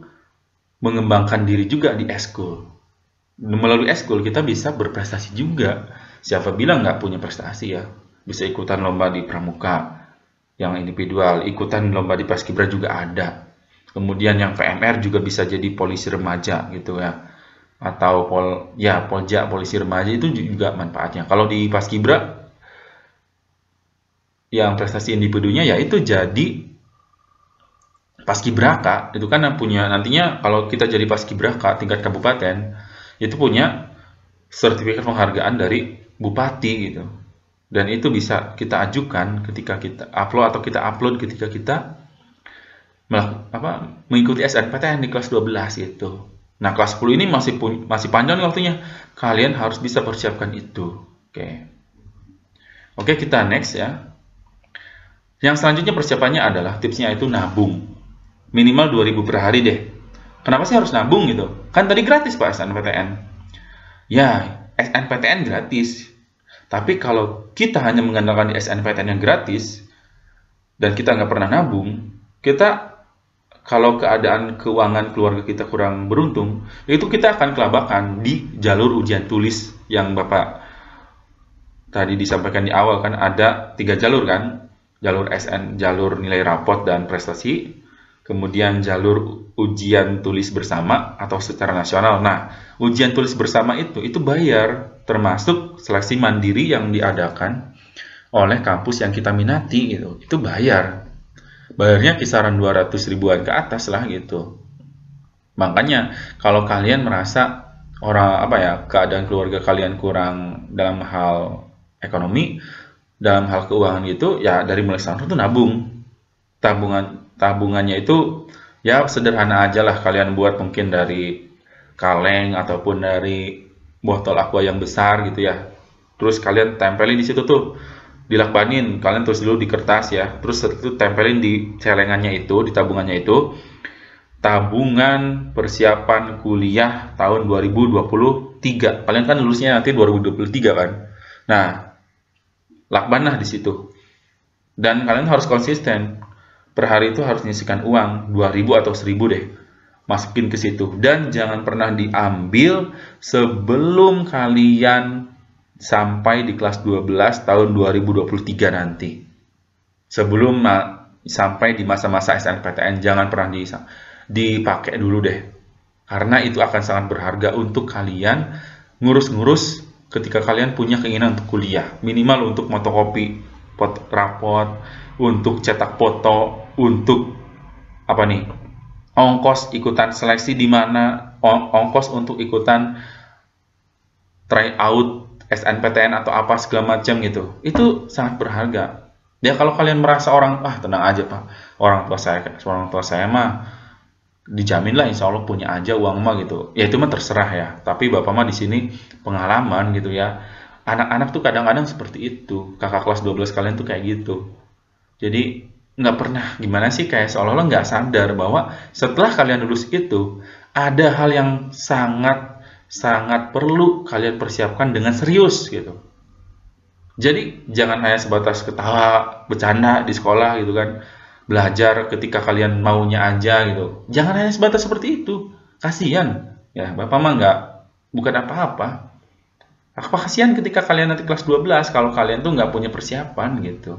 mengembangkan diri juga di ekskul. Melalui ekskul kita bisa berprestasi juga. Siapa bilang nggak punya prestasi ya? Bisa ikutan lomba di pramuka, yang individual, ikutan lomba di paskibra juga ada. Kemudian yang PMR juga bisa jadi polisi remaja gitu ya. Atau Polja, polisi remaja, itu juga manfaatnya. Kalau di paskibra, yang prestasi individunya yaitu jadi paskibraka. Itu kan nantinya kalau kita jadi paskibraka tingkat kabupaten, itu punya sertifikat penghargaan dari bupati gitu. Dan itu bisa kita ajukan ketika kita upload ketika kita mengikuti SNPTN di kelas 12 gitu. Nah, kelas 10 ini masih panjang waktunya. Kalian harus bisa persiapkan itu. Oke, kita next ya. Yang selanjutnya persiapannya adalah tipsnya itu nabung. Minimal 2.000 per hari deh. Kenapa sih harus nabung gitu? Kan tadi gratis Pak SNPTN. Ya, SNPTN gratis. Tapi kalau kita hanya mengandalkan di SNPTN yang gratis dan kita nggak pernah nabung, kalau keadaan keuangan keluarga kita kurang beruntung, itu kita akan kelabakan di jalur ujian tulis yang Bapak tadi disampaikan di awal kan ada 3 jalur kan. jalur SN, jalur nilai rapot dan prestasi, kemudian jalur ujian tulis bersama atau secara nasional. Nah, ujian tulis bersama itu bayar, termasuk seleksi mandiri yang diadakan oleh kampus yang kita minati gitu. Itu bayar. Bayarnya kisaran 200 ribuan ke atas lah gitu. Makanya kalau kalian merasa keadaan keluarga kalian kurang dalam hal ekonomi, dalam hal keuangan gitu, ya dari mulai sekarang tuh nabung. Tabungannya itu ya sederhana aja lah, kalian buat mungkin dari kaleng ataupun dari botol aqua yang besar gitu ya. Terus kalian tempelin di situ tuh, dilakbanin, kalian tulis dulu di kertas ya. Terus itu tempelin di celengannya itu, di tabungannya itu, tabungan persiapan kuliah tahun 2023. Kalian kan lulusnya nanti 2023 kan. Nah, lakbanah di situ. Dan kalian harus konsisten. Per hari itu harus menyisihkan uang 2.000 atau 1.000 deh. Masukin ke situ. Dan jangan pernah diambil sebelum kalian sampai di kelas 12 tahun 2023 nanti. Sebelum sampai di masa-masa SNPTN, jangan pernah dipakai dulu deh. Karena itu akan sangat berharga untuk kalian ngurus-ngurus ketika kalian punya keinginan untuk kuliah. Minimal untuk fotokopi rapot, untuk cetak foto, untuk ongkos ikutan seleksi di mana, ongkos untuk ikutan tryout SNPTN atau apa segala macam gitu. Itu sangat berharga. Ya kalau kalian merasa tenang aja Pak, orang tua saya mah dijamin lah insya Allah punya aja uang mah gitu. Ya itu mah terserah ya. Tapi Bapak mah di sini pengalaman gitu ya. Anak-anak tuh kadang-kadang seperti itu. Kakak kelas 12 kalian tuh kayak gitu. Jadi nggak pernah gimana sih, kayak seolah-olah nggak sadar bahwa setelah kalian lulus itu ada hal yang sangat perlu kalian persiapkan dengan serius gitu. Jadi jangan hanya sebatas ketawa, bercanda di sekolah gitu kan. Belajar ketika kalian maunya aja gitu. Jangan hanya sebatas seperti itu. Kasihan. Ya, Bapak mah bukan apa-apa. Kasihan ketika kalian nanti kelas 12 kalau kalian tuh nggak punya persiapan gitu.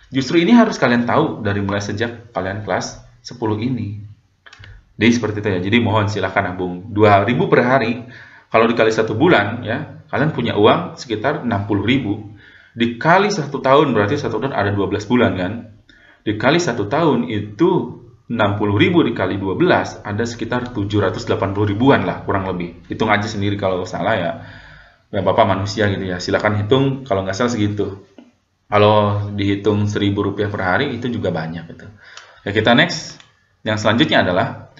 Justru ini harus kalian tahu dari mulai sejak kalian kelas 10 ini. Jadi seperti itu ya. Jadi mohon silakan nabung 2.000 per hari. Kalau dikali 1 bulan ya, kalian punya uang sekitar 60.000. Dikali 1 tahun berarti 1 tahun ada 12 bulan kan. Dikali 1 tahun itu 60.000 dikali 12 ada sekitar 780 ribuan lah kurang lebih. Hitung aja sendiri kalau salah ya. Ya Bapak manusia gitu ya. Silakan hitung kalau nggak salah segitu. Kalau dihitung 1.000 rupiah per hari itu juga banyak gitu. Ya kita next. Yang selanjutnya adalah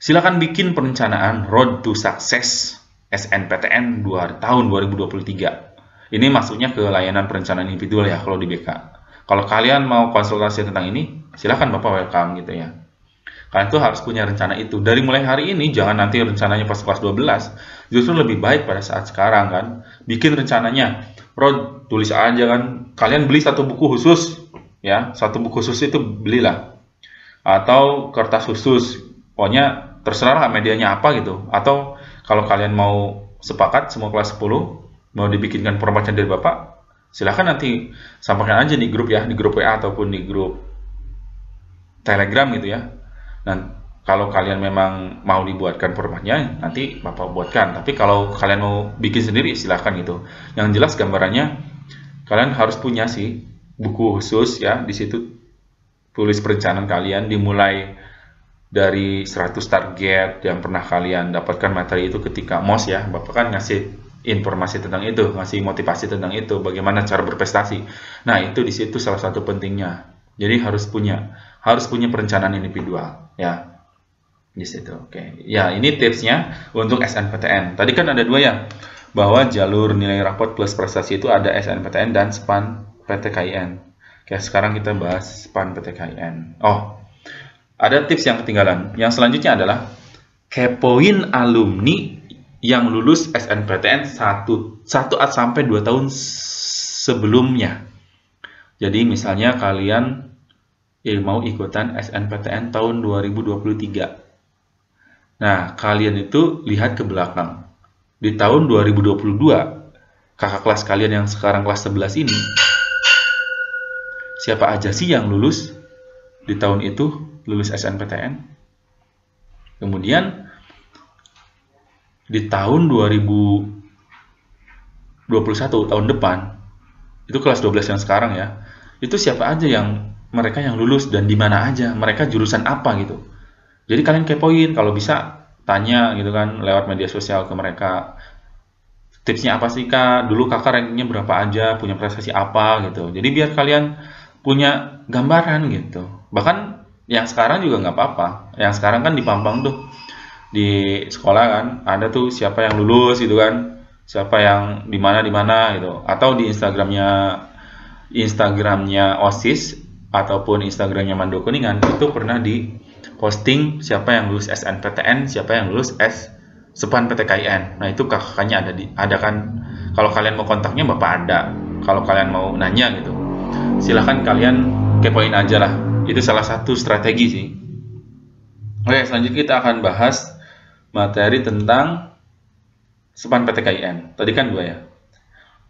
silakan bikin perencanaan Road to Success SNPTN tahun 2023. Ini masuknya ke layanan perencanaan individual ya kalau di BK. Kalau kalian mau konsultasi tentang ini, silakan Bapak welcome gitu ya. Kalian tuh harus punya rencana itu. Dari mulai hari ini, jangan nanti rencananya pas kelas 12. Justru lebih baik pada saat sekarang kan. Bikin rencananya. Rod, tulis aja kan. Kalian beli 1 buku khusus. Ya, 1 buku khusus itu belilah. Atau kertas khusus. Pokoknya terserah lah medianya apa gitu. Atau kalau kalian mau sepakat semua kelas 10, mau dibikinkan permajaan dari Bapak, silahkan nanti sampaikan aja di grup ya, di grup WA ataupun di grup Telegram gitu ya. Dan kalau kalian memang mau dibuatkan formatnya, nanti Bapak buatkan. Tapi kalau kalian mau bikin sendiri, silahkan gitu. Yang jelas gambarannya, kalian harus punya sih buku khusus ya. Di situ tulis perencanaan kalian, dimulai dari 100 target yang pernah kalian dapatkan materi itu ketika MOS ya. Bapak kan ngasih informasi tentang itu, ngasih motivasi tentang itu, bagaimana cara berprestasi. Nah, itu di situ salah satu pentingnya. Jadi harus punya perencanaan individual ya. Di situ. Oke. Ya, ini tipsnya untuk SNPTN. Tadi kan ada 2 ya. Bahwa jalur nilai rapot plus prestasi itu ada SNPTN dan SPAN PTKIN. Oke, sekarang kita bahas SPAN PTKIN. Oh, ada tips yang ketinggalan. Yang selanjutnya adalah kepoin alumni yang lulus SNPTN 1 sampai 2 tahun sebelumnya. Jadi misalnya kalian mau ikutan SNPTN tahun 2023. Nah, kalian itu lihat ke belakang. Di tahun 2022, kakak kelas kalian yang sekarang kelas 11 ini, siapa aja sih yang lulus di tahun itu, lulus SNPTN. Kemudian di tahun 2021, tahun depan, itu kelas 12 yang sekarang ya, itu siapa aja yang mereka yang lulus dan di mana aja, mereka jurusan apa gitu. Jadi kalian kepoin, kalau bisa tanya gitu kan lewat media sosial ke mereka. Tipsnya apa sih kak? Dulu kakak rankingnya berapa aja, punya prestasi apa gitu. Jadi biar kalian punya gambaran gitu. Bahkan yang sekarang juga nggak apa-apa. Yang sekarang kan di Pampang tuh, di sekolah kan ada tuh siapa yang lulus gitu kan, siapa yang di mana gitu. Atau di Instagramnya OSIS ataupun Instagramnya Mando Kuningan itu pernah di posting siapa yang lulus SNPTN, siapa yang lulus SPAN PTKIN. Nah itu kakaknya ada kan. Kalau kalian mau kontaknya bapak ada. Kalau kalian mau nanya gitu, silahkan kalian kepoin aja lah. Itu salah satu strategi sih. Oke, selanjutnya kita akan bahas materi tentang SPAN PTKIN. Tadi kan 2 ya.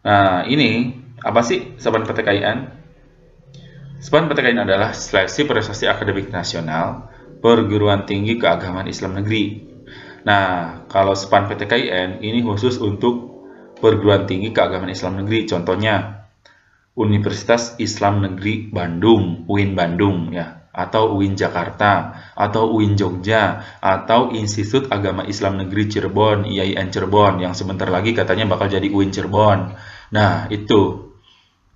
Nah ini apa sih SPAN PTKIN? SPAN PTKIN adalah Seleksi Prestasi Akademik Nasional Perguruan Tinggi Keagamaan Islam Negeri. Nah, kalau SPAN PTKIN ini khusus untuk perguruan tinggi keagamaan Islam negeri. Contohnya Universitas Islam Negeri Bandung, UIN Bandung ya, atau UIN Jakarta, atau UIN Jogja, atau Institut Agama Islam Negeri Cirebon, IAIN Cirebon, yang sebentar lagi katanya bakal jadi UIN Cirebon. Nah, itu.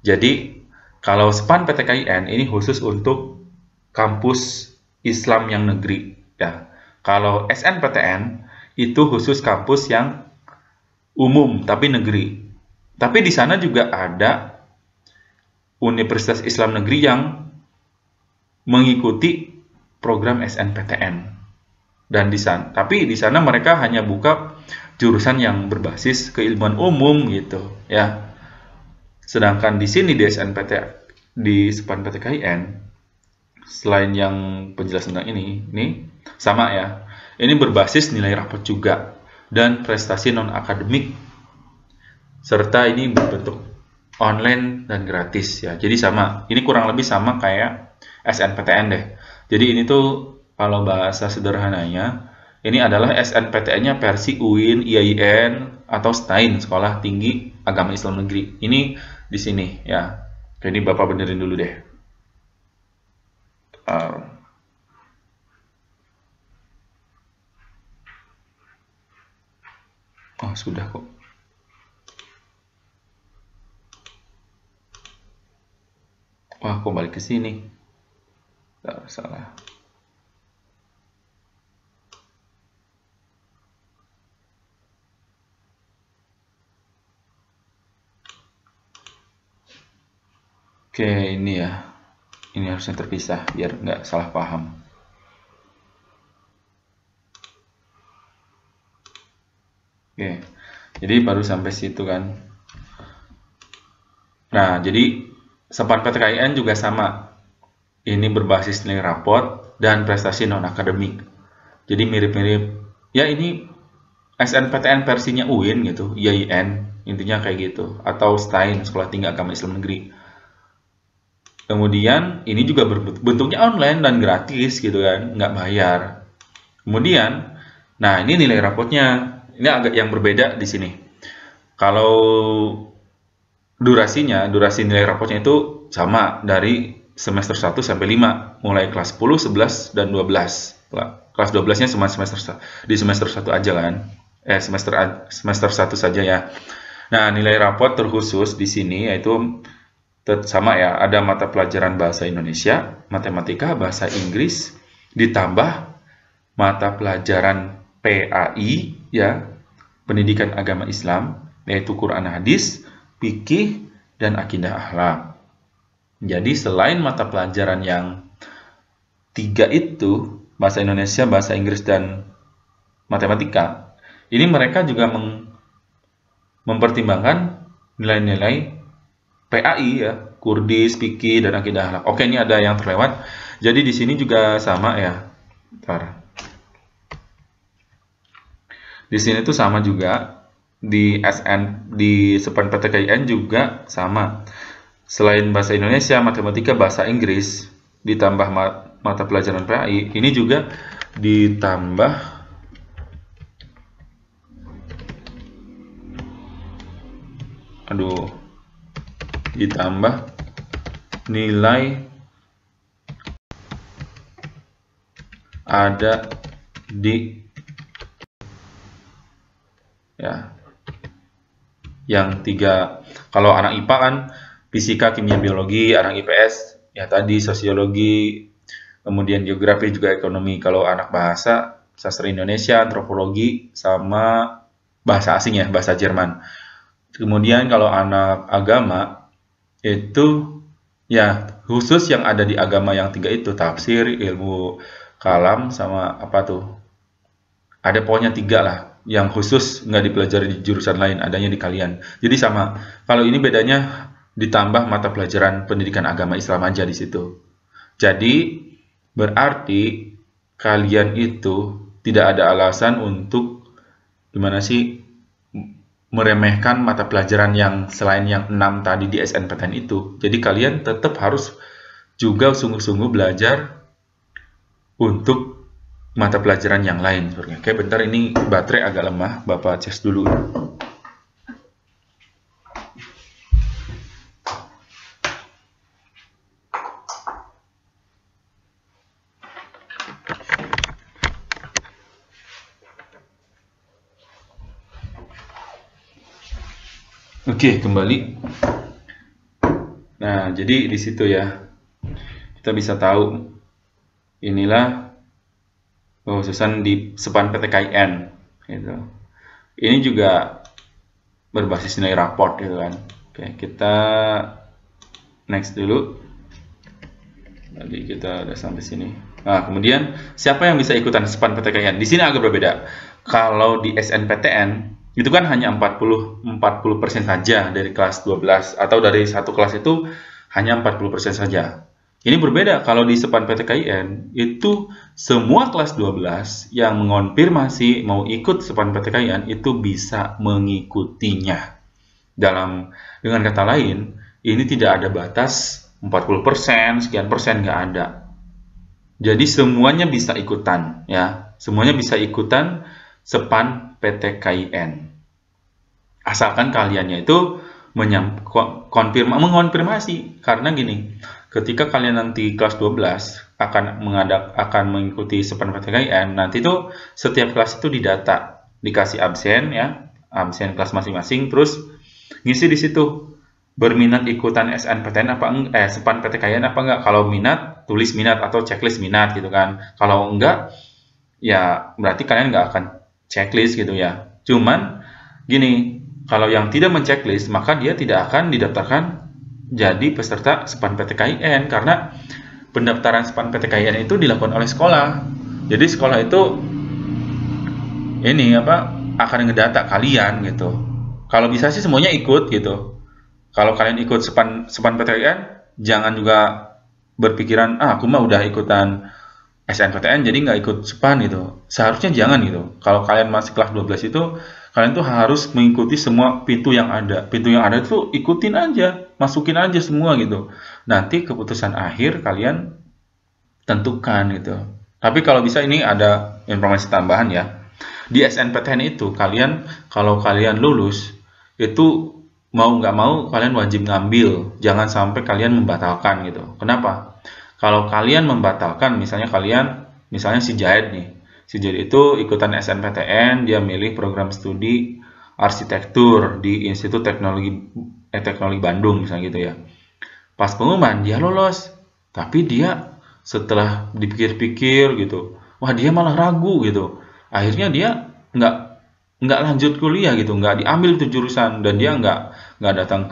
Jadi, kalau SPAN PTKIN ini khusus untuk kampus Islam yang negeri ya. Kalau SNPTN itu khusus kampus yang umum tapi negeri. Tapi di sana juga ada Universitas Islam Negeri yang mengikuti program SNPTN. Dan tapi di sana mereka hanya buka jurusan yang berbasis keilmuan umum gitu ya. Sedangkan di sini di SPAN PTKIN, selain yang penjelasan tentang ini sama ya. Ini berbasis nilai rapot juga dan prestasi non-akademik. Serta ini berbentuk online dan gratis ya. Jadi sama. Ini kurang lebih sama kayak SNPTN deh. Jadi ini tuh kalau bahasa sederhananya, ini adalah SNPTN-nya versi UIN, IAIN, atau STAIN, Sekolah Tinggi Agama Islam Negeri. Ini di sini ya. Jadi Bapak benerin dulu deh. Oh, sudah kok. Wah, kok balik ke sini? Salah. Oke, ini ya. Ini harusnya terpisah biar nggak salah paham. Oke, jadi baru sampai situ kan. Nah, jadi SPAN PTKIN juga sama. Ini berbasis nilai raport dan prestasi non-akademik. Jadi mirip-mirip. Ya ini SNPTN versinya UIN gitu, IAIN, intinya kayak gitu. Atau STAIN, Sekolah Tinggi Agama Islam Negeri. Kemudian ini juga bentuknya online dan gratis gitu kan, nggak bayar. Kemudian, nah ini nilai rapotnya. Ini agak yang berbeda di sini. Kalau durasi nilai rapotnya itu sama dari semester 1 sampai 5, mulai kelas 10, 11, dan 12. Kelas 12-nya cuma di semester 1 aja kan. Semester 1 saja ya. Nah, nilai rapot terkhusus di sini yaitu sama ya, ada mata pelajaran bahasa Indonesia, matematika, bahasa Inggris, ditambah mata pelajaran PAI ya, pendidikan agama Islam, yaitu Quran hadis, fikih, dan akidah akhlak. Jadi selain mata pelajaran yang 3 itu, bahasa Indonesia, bahasa Inggris, dan matematika, ini mereka juga mempertimbangkan nilai-nilai PAI ya, Kurdis, fikih, dan akidah akhlak. Oke, ini ada yang terlewat. Jadi di sini juga sama ya. Bentar. Di sini tuh sama juga, di SPAN PTKIN juga sama. selain bahasa Indonesia, matematika, bahasa Inggris, ditambah mata pelajaran PAI, ini juga ditambah nilai ada di ya yang 3. Kalau anak IPA kan fisika, kimia, biologi, anak IPS ya tadi sosiologi, kemudian geografi, juga ekonomi. Kalau anak bahasa, sastra Indonesia, antropologi, sama bahasa asing ya, bahasa Jerman. Kemudian kalau anak agama itu ya khusus yang ada di agama yang 3 itu, tafsir, ilmu kalam, sama apa tuh, ada pokoknya 3 lah yang khusus nggak dipelajari di jurusan lain, adanya di kalian. Jadi sama, kalau ini bedanya ditambah mata pelajaran pendidikan agama Islam aja di situ. Jadi berarti kalian itu tidak ada alasan untuk gimana sih meremehkan mata pelajaran yang selain yang 6 tadi di SNPTN itu. Jadi kalian tetap harus juga sungguh-sungguh belajar untuk mata pelajaran yang lain. Oke, bentar, ini baterai agak lemah, Bapak cas dulu. Oke, kembali. Nah, jadi di situ ya kita bisa tahu inilah khususan di SEPAN PTKIN gitu. Ini juga berbasis nilai raport gitu kan. Oke, kita next dulu. Tadi kita udah sampai sini. Nah, kemudian siapa yang bisa ikutan SEPAN PTKIN? Di sini agak berbeda. Kalau di SNPTN itu kan hanya 40% saja dari kelas 12, atau dari satu kelas itu hanya 40% saja. Ini berbeda kalau di SEPAN PTKIN, itu semua kelas 12 yang mengonfirmasi mau ikut SEPAN PTKIN itu bisa mengikutinya. Dengan kata lain, ini tidak ada batas 40%, sekian persen, nggak ada. Jadi semuanya bisa ikutan ya. Semuanya bisa ikutan SEPAN PTKIN. Asalkan kaliannya itu mengonfirmasi, karena gini, ketika kalian nanti kelas 12 akan mengikuti SEPAN PTKIN, nanti tuh setiap kelas itu didata, dikasih absen ya, absen kelas masing-masing, terus ngisi di situ berminat ikutan SNPTN SEPAN PTKIN apa enggak. Kalau minat, tulis minat atau checklist minat gitu kan. Kalau enggak, ya berarti kalian nggak akan checklist gitu ya. Cuman gini, kalau yang tidak menceklis, maka dia tidak akan didaftarkan jadi peserta SEPAN PTKIN, karena pendaftaran SEPAN PTKIN itu dilakukan oleh sekolah. Jadi sekolah itu akan ngedata kalian gitu. Kalau bisa sih semuanya ikut gitu. Kalau kalian ikut SEPAN PTKIN, jangan juga berpikiran aku mah udah ikutan SNPTN jadi nggak ikut SEPAN gitu. Seharusnya jangan gitu. Kalau kalian masih kelas 12 itu, kalian tuh harus mengikuti semua pintu yang ada. Pintu yang ada itu ikutin aja, masukin aja semua gitu. Nanti keputusan akhir kalian tentukan gitu. Tapi kalau bisa, ini ada informasi tambahan ya. Di SNPTN itu kalau kalian lulus itu mau nggak mau kalian wajib ngambil. Jangan sampai kalian membatalkan gitu. Kenapa? Kalau kalian membatalkan, misalnya si Jahid nih. Si Jahid itu ikutan SNPTN, dia milih program studi arsitektur di Institut Teknologi Bandung misalnya gitu ya. Pas pengumuman dia lolos, tapi dia setelah dipikir-pikir gitu, wah dia malah ragu gitu. Akhirnya dia nggak lanjut kuliah gitu, nggak diambil tuh jurusan, dan dia nggak datang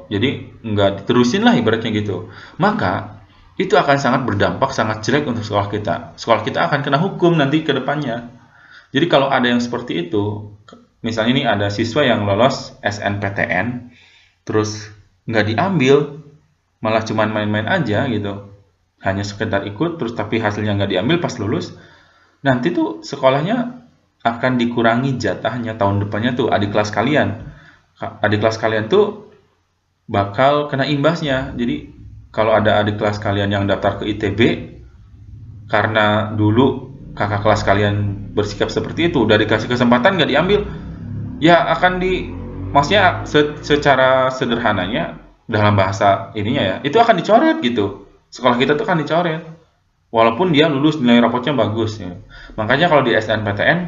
jadi nggak diterusin lah ibaratnya gitu. Maka itu akan sangat berdampak, sangat jelek untuk sekolah kita. Sekolah kita akan kena hukum nanti ke depannya. Jadi kalau ada yang seperti itu, misalnya ini ada siswa yang lolos SNPTN, terus nggak diambil, malah cuman main-main aja gitu, hanya sekedar ikut, terus tapi hasilnya nggak diambil pas lulus, nanti tuh sekolahnya akan dikurangi jatahnya tahun depannya tuh adik kelas kalian. Adik kelas kalian tuh bakal kena imbasnya. Jadi kalau ada adik kelas kalian yang daftar ke ITB karena dulu kakak kelas kalian bersikap seperti itu, udah dikasih kesempatan nggak diambil, ya akan maksudnya secara sederhananya dalam bahasa ininya ya, itu akan dicoret gitu. Sekolah kita tuh akan dicoret, walaupun dia lulus nilai rapotnya bagus ya. Makanya kalau di SNPTN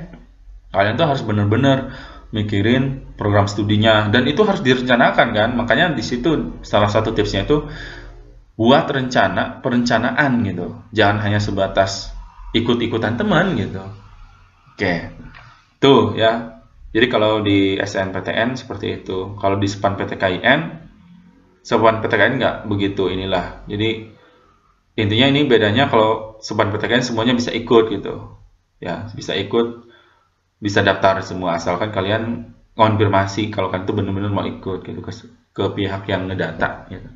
kalian tuh harus bener-bener mikirin program studinya, dan itu harus direncanakan kan. Makanya di situ salah satu tipsnya itu buat perencanaan gitu, jangan hanya sebatas ikut-ikutan teman gitu. Oke, tuh ya. Jadi kalau di SNPTN seperti itu. Kalau di SPAN PTKIN nggak begitu inilah. Jadi intinya ini bedanya, kalau SPAN PTKIN semuanya bisa ikut gitu. Ya, bisa ikut, bisa daftar semua, asalkan kalian konfirmasi kalau kalian itu benar-benar mau ikut gitu ke pihak yang ngedata gitu.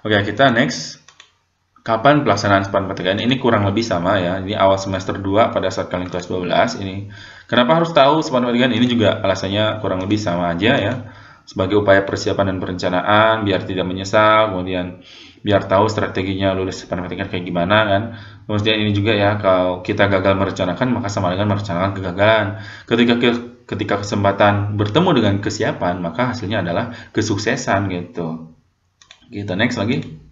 Oke, kita next. Kapan pelaksanaan SPAN PTKIN? Ini kurang lebih sama ya. Ini awal semester 2 pada saat kalian kelas 12 ini. Kenapa harus tahu SPAN PTKIN? Ini juga alasannya kurang lebih sama aja ya. Sebagai upaya persiapan dan perencanaan biar tidak menyesal, kemudian biar tahu strateginya lulus SPAN PTKIN kayak gimana kan. Kemudian ini juga ya, kalau kita gagal merencanakan maka sama dengan merencanakan kegagalan. Ketika kesempatan bertemu dengan kesiapan, maka hasilnya adalah kesuksesan gitu. Kita next lagi.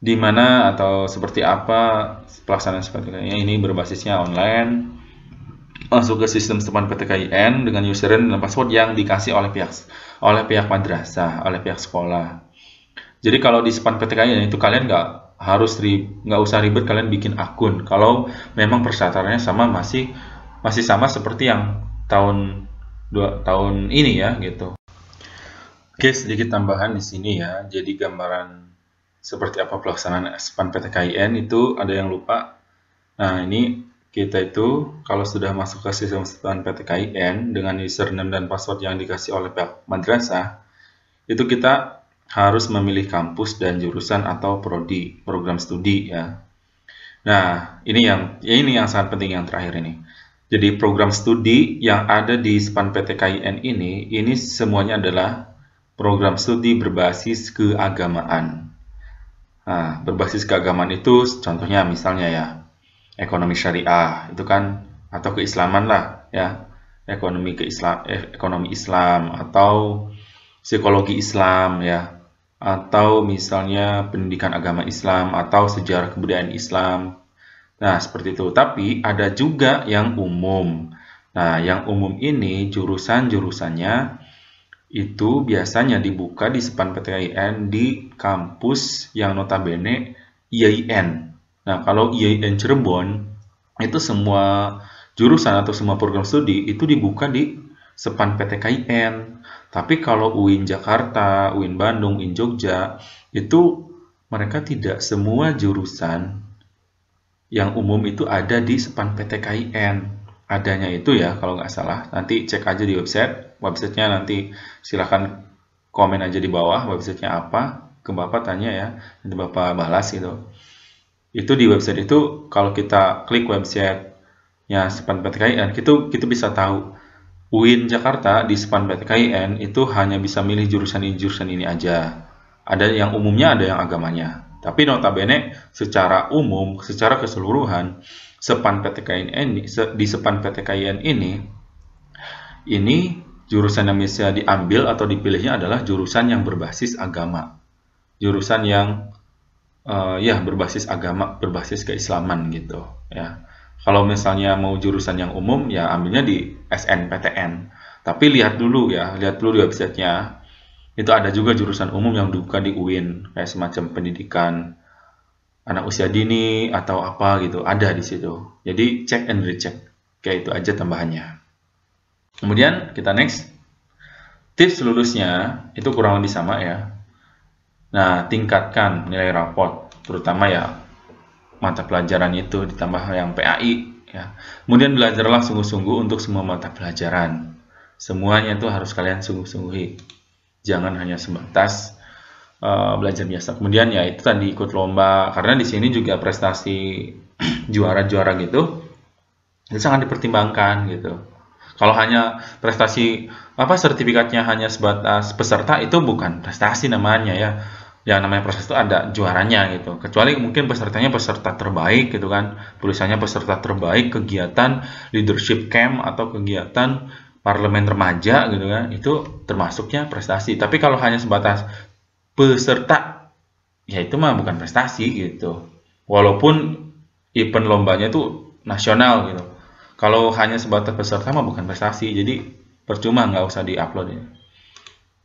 Di mana atau seperti apa pelaksanaan SPAN PTKIN? Ini berbasisnya online. Masuk ke sistem SPAN PTKIN dengan username dan password yang dikasih oleh pihak madrasah, oleh pihak sekolah. Jadi kalau di SPAN PTKIN itu kalian nggak usah ribet kalian bikin akun. Kalau memang persyaratannya sama, masih sama seperti yang tahun ini ya gitu. Oke, sedikit tambahan di sini ya. Jadi gambaran seperti apa pelaksanaan SPAN PTKIN itu ada yang lupa. Nah, ini kita itu kalau sudah masuk ke sistem SPAN PTKIN dengan username dan password yang dikasih oleh pihak madrasah, itu kita harus memilih kampus dan jurusan atau prodi, program studi ya. Nah, ini yang sangat penting yang terakhir ini. Jadi program studi yang ada di SPAN PTKIN ini semuanya adalah program studi berbasis keagamaan. Nah, berbasis keagamaan itu contohnya misalnya ya, ekonomi syariah itu kan, atau keislaman lah ya, ekonomi Islam atau psikologi Islam ya, atau misalnya pendidikan agama Islam atau sejarah kebudayaan Islam. Nah, seperti itu. Tapi ada juga yang umum. Nah, yang umum ini jurusannya itu biasanya dibuka di SPAN PTKIN di kampus yang notabene IAIN. Nah, kalau IAIN Cirebon, itu semua jurusan atau semua program studi itu dibuka di SPAN PTKIN. Tapi kalau UIN Jakarta, UIN Bandung, UIN Jogja, itu mereka tidak semua jurusan yang umum itu ada di SPAN PTKIN. Adanya itu ya, kalau nggak salah, nanti cek aja di websitenya, nanti silahkan komen aja di bawah websitenya apa, ke Bapak tanya ya, nanti Bapak balas gitu. Itu di website itu, kalau kita klik websitenya SPAN PTKIN, kita bisa tahu UIN Jakarta di SPAN PTKIN itu hanya bisa milih jurusan ini aja. Ada yang umumnya, ada yang agamanya. Tapi notabene secara umum, secara keseluruhan, SPAN PTKIN di SPAN PTKIN ini jurusan yang bisa diambil atau dipilihnya adalah jurusan yang berbasis agama, jurusan yang berbasis agama, berbasis keislaman gitu ya. Kalau misalnya mau jurusan yang umum ya ambilnya di SNPTN. Tapi lihat dulu di websitenya, itu ada juga jurusan umum yang dibuka di UIN, kayak semacam pendidikan anak usia dini atau apa gitu, ada di situ. Jadi check and recheck, kayak itu aja tambahannya. Kemudian kita next, tips lulusnya itu kurang lebih sama ya. Nah, tingkatkan nilai raport, terutama ya mata pelajaran itu, ditambah yang PAI ya. Kemudian belajarlah sungguh-sungguh untuk semua mata pelajaran. Semuanya itu harus kalian sungguh-sungguhi. Jangan hanya sebatas belajar biasa. Kemudian ya itu tadi ikut lomba, karena di sini juga prestasi juara-juara gitu itu sangat dipertimbangkan gitu. Kalau hanya prestasi sertifikatnya hanya sebatas peserta, itu bukan prestasi namanya ya. Yang namanya prestasi itu ada juaranya gitu. Kecuali mungkin pesertanya peserta terbaik gitu kan. Tulisannya peserta terbaik kegiatan leadership camp atau kegiatan parlemen remaja gitu kan. Itu termasuknya prestasi. Tapi kalau hanya sebatas peserta, ya itu mah bukan prestasi gitu. Walaupun event lombanya itu nasional gitu. Kalau hanya sebatas peserta mah bukan prestasi, jadi percuma, nggak usah diupload ya.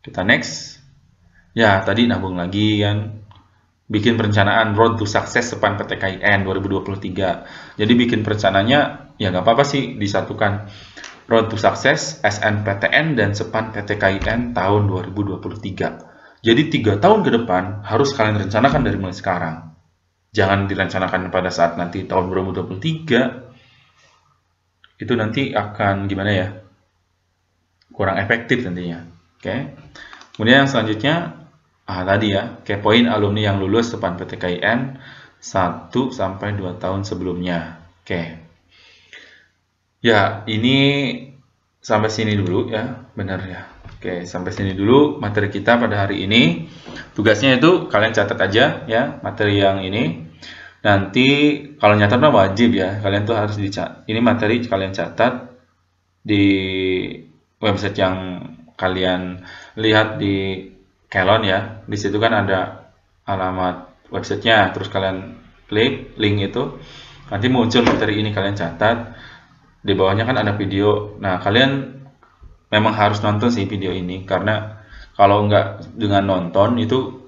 Kita next. Ya, tadi nabung lagi kan. Bikin perencanaan Road to Success SEPAN PTKIN 2023. Jadi bikin perencanaannya, ya nggak apa-apa sih disatukan. Road to Success, SNPTN, dan SEPAN PTKIN tahun 2023. Jadi 3 tahun ke depan harus kalian rencanakan dari mulai sekarang. Jangan direncanakan pada saat nanti tahun 2023. Itu nanti akan gimana ya, kurang efektif nantinya. Oke. Kemudian yang selanjutnya tadi ya, kepoin alumni yang lulus SEPAN PTKIN 1 sampai 2 tahun sebelumnya. Oke. Ya, ini sampai sini dulu ya, benar ya. Oke, sampai sini dulu materi kita pada hari ini. Tugasnya itu kalian catat aja ya, materi yang ini. Nanti kalau nyatat mah wajib ya, kalian tuh harus dicatat. Ini materi kalian catat di website yang kalian lihat di Kelon ya. Di situ kan ada alamat websitenya, terus kalian klik link itu, nanti muncul materi ini, kalian catat. Di bawahnya kan ada video. Nah, kalian memang harus nonton sih video ini, karena kalau nggak dengan nonton itu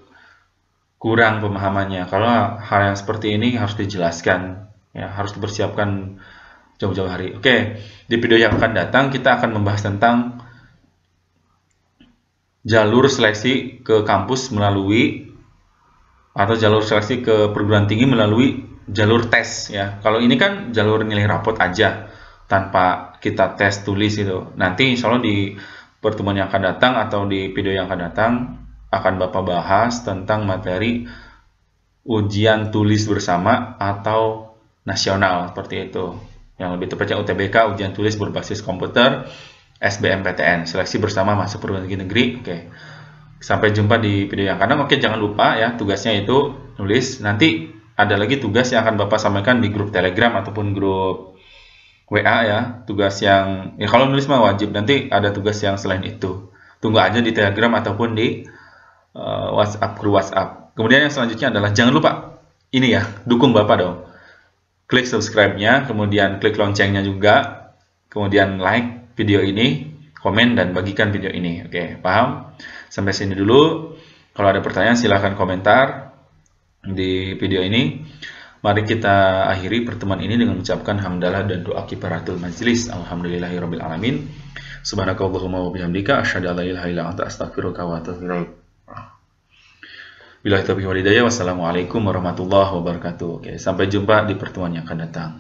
kurang pemahamannya. Kalau hal yang seperti ini harus dijelaskan ya, harus dipersiapkan jauh-jauh hari. Oke, di video yang akan datang kita akan membahas tentang jalur seleksi ke kampus melalui, atau jalur seleksi ke perguruan tinggi melalui jalur tes ya. Kalau ini kan jalur nilai rapot aja tanpa kita tes tulis itu. Nanti insya Allah di pertemuan yang akan datang atau di video yang akan datang akan Bapak bahas tentang materi ujian tulis bersama atau nasional, seperti itu. Yang lebih tepatnya UTBK, ujian tulis berbasis komputer, SBMPTN, seleksi bersama masuk perguruan tinggi negeri. Oke. Sampai jumpa di video yang akan datang. Oke, jangan lupa ya, tugasnya itu nulis. Nanti ada lagi tugas yang akan Bapak sampaikan di grup Telegram ataupun grup WA ya. Tugas yang ya kalau nulis mah wajib, nanti ada tugas yang selain itu. Tunggu aja di Telegram ataupun di WhatsApp, grup WhatsApp. Kemudian yang selanjutnya adalah jangan lupa ini ya, dukung Bapak dong. Klik subscribe-nya, kemudian klik loncengnya juga, kemudian like video ini, komen dan bagikan video ini. Oke, paham? Sampai sini dulu. Kalau ada pertanyaan silahkan komentar di video ini. Mari kita akhiri pertemuan ini dengan mengucapkan hamdalah dan doa kifaratul majlis. Alhamdulillahirabbil alamin. Subhanakallahumma wa bihamdika asyhadu an la ilaha illa anta astaghfiruka wa atubu ilaik. Billahi taufiq wal hidayah. Wassalamualaikum warahmatullahi wabarakatuh. Oke, sampai jumpa di pertemuan yang akan datang.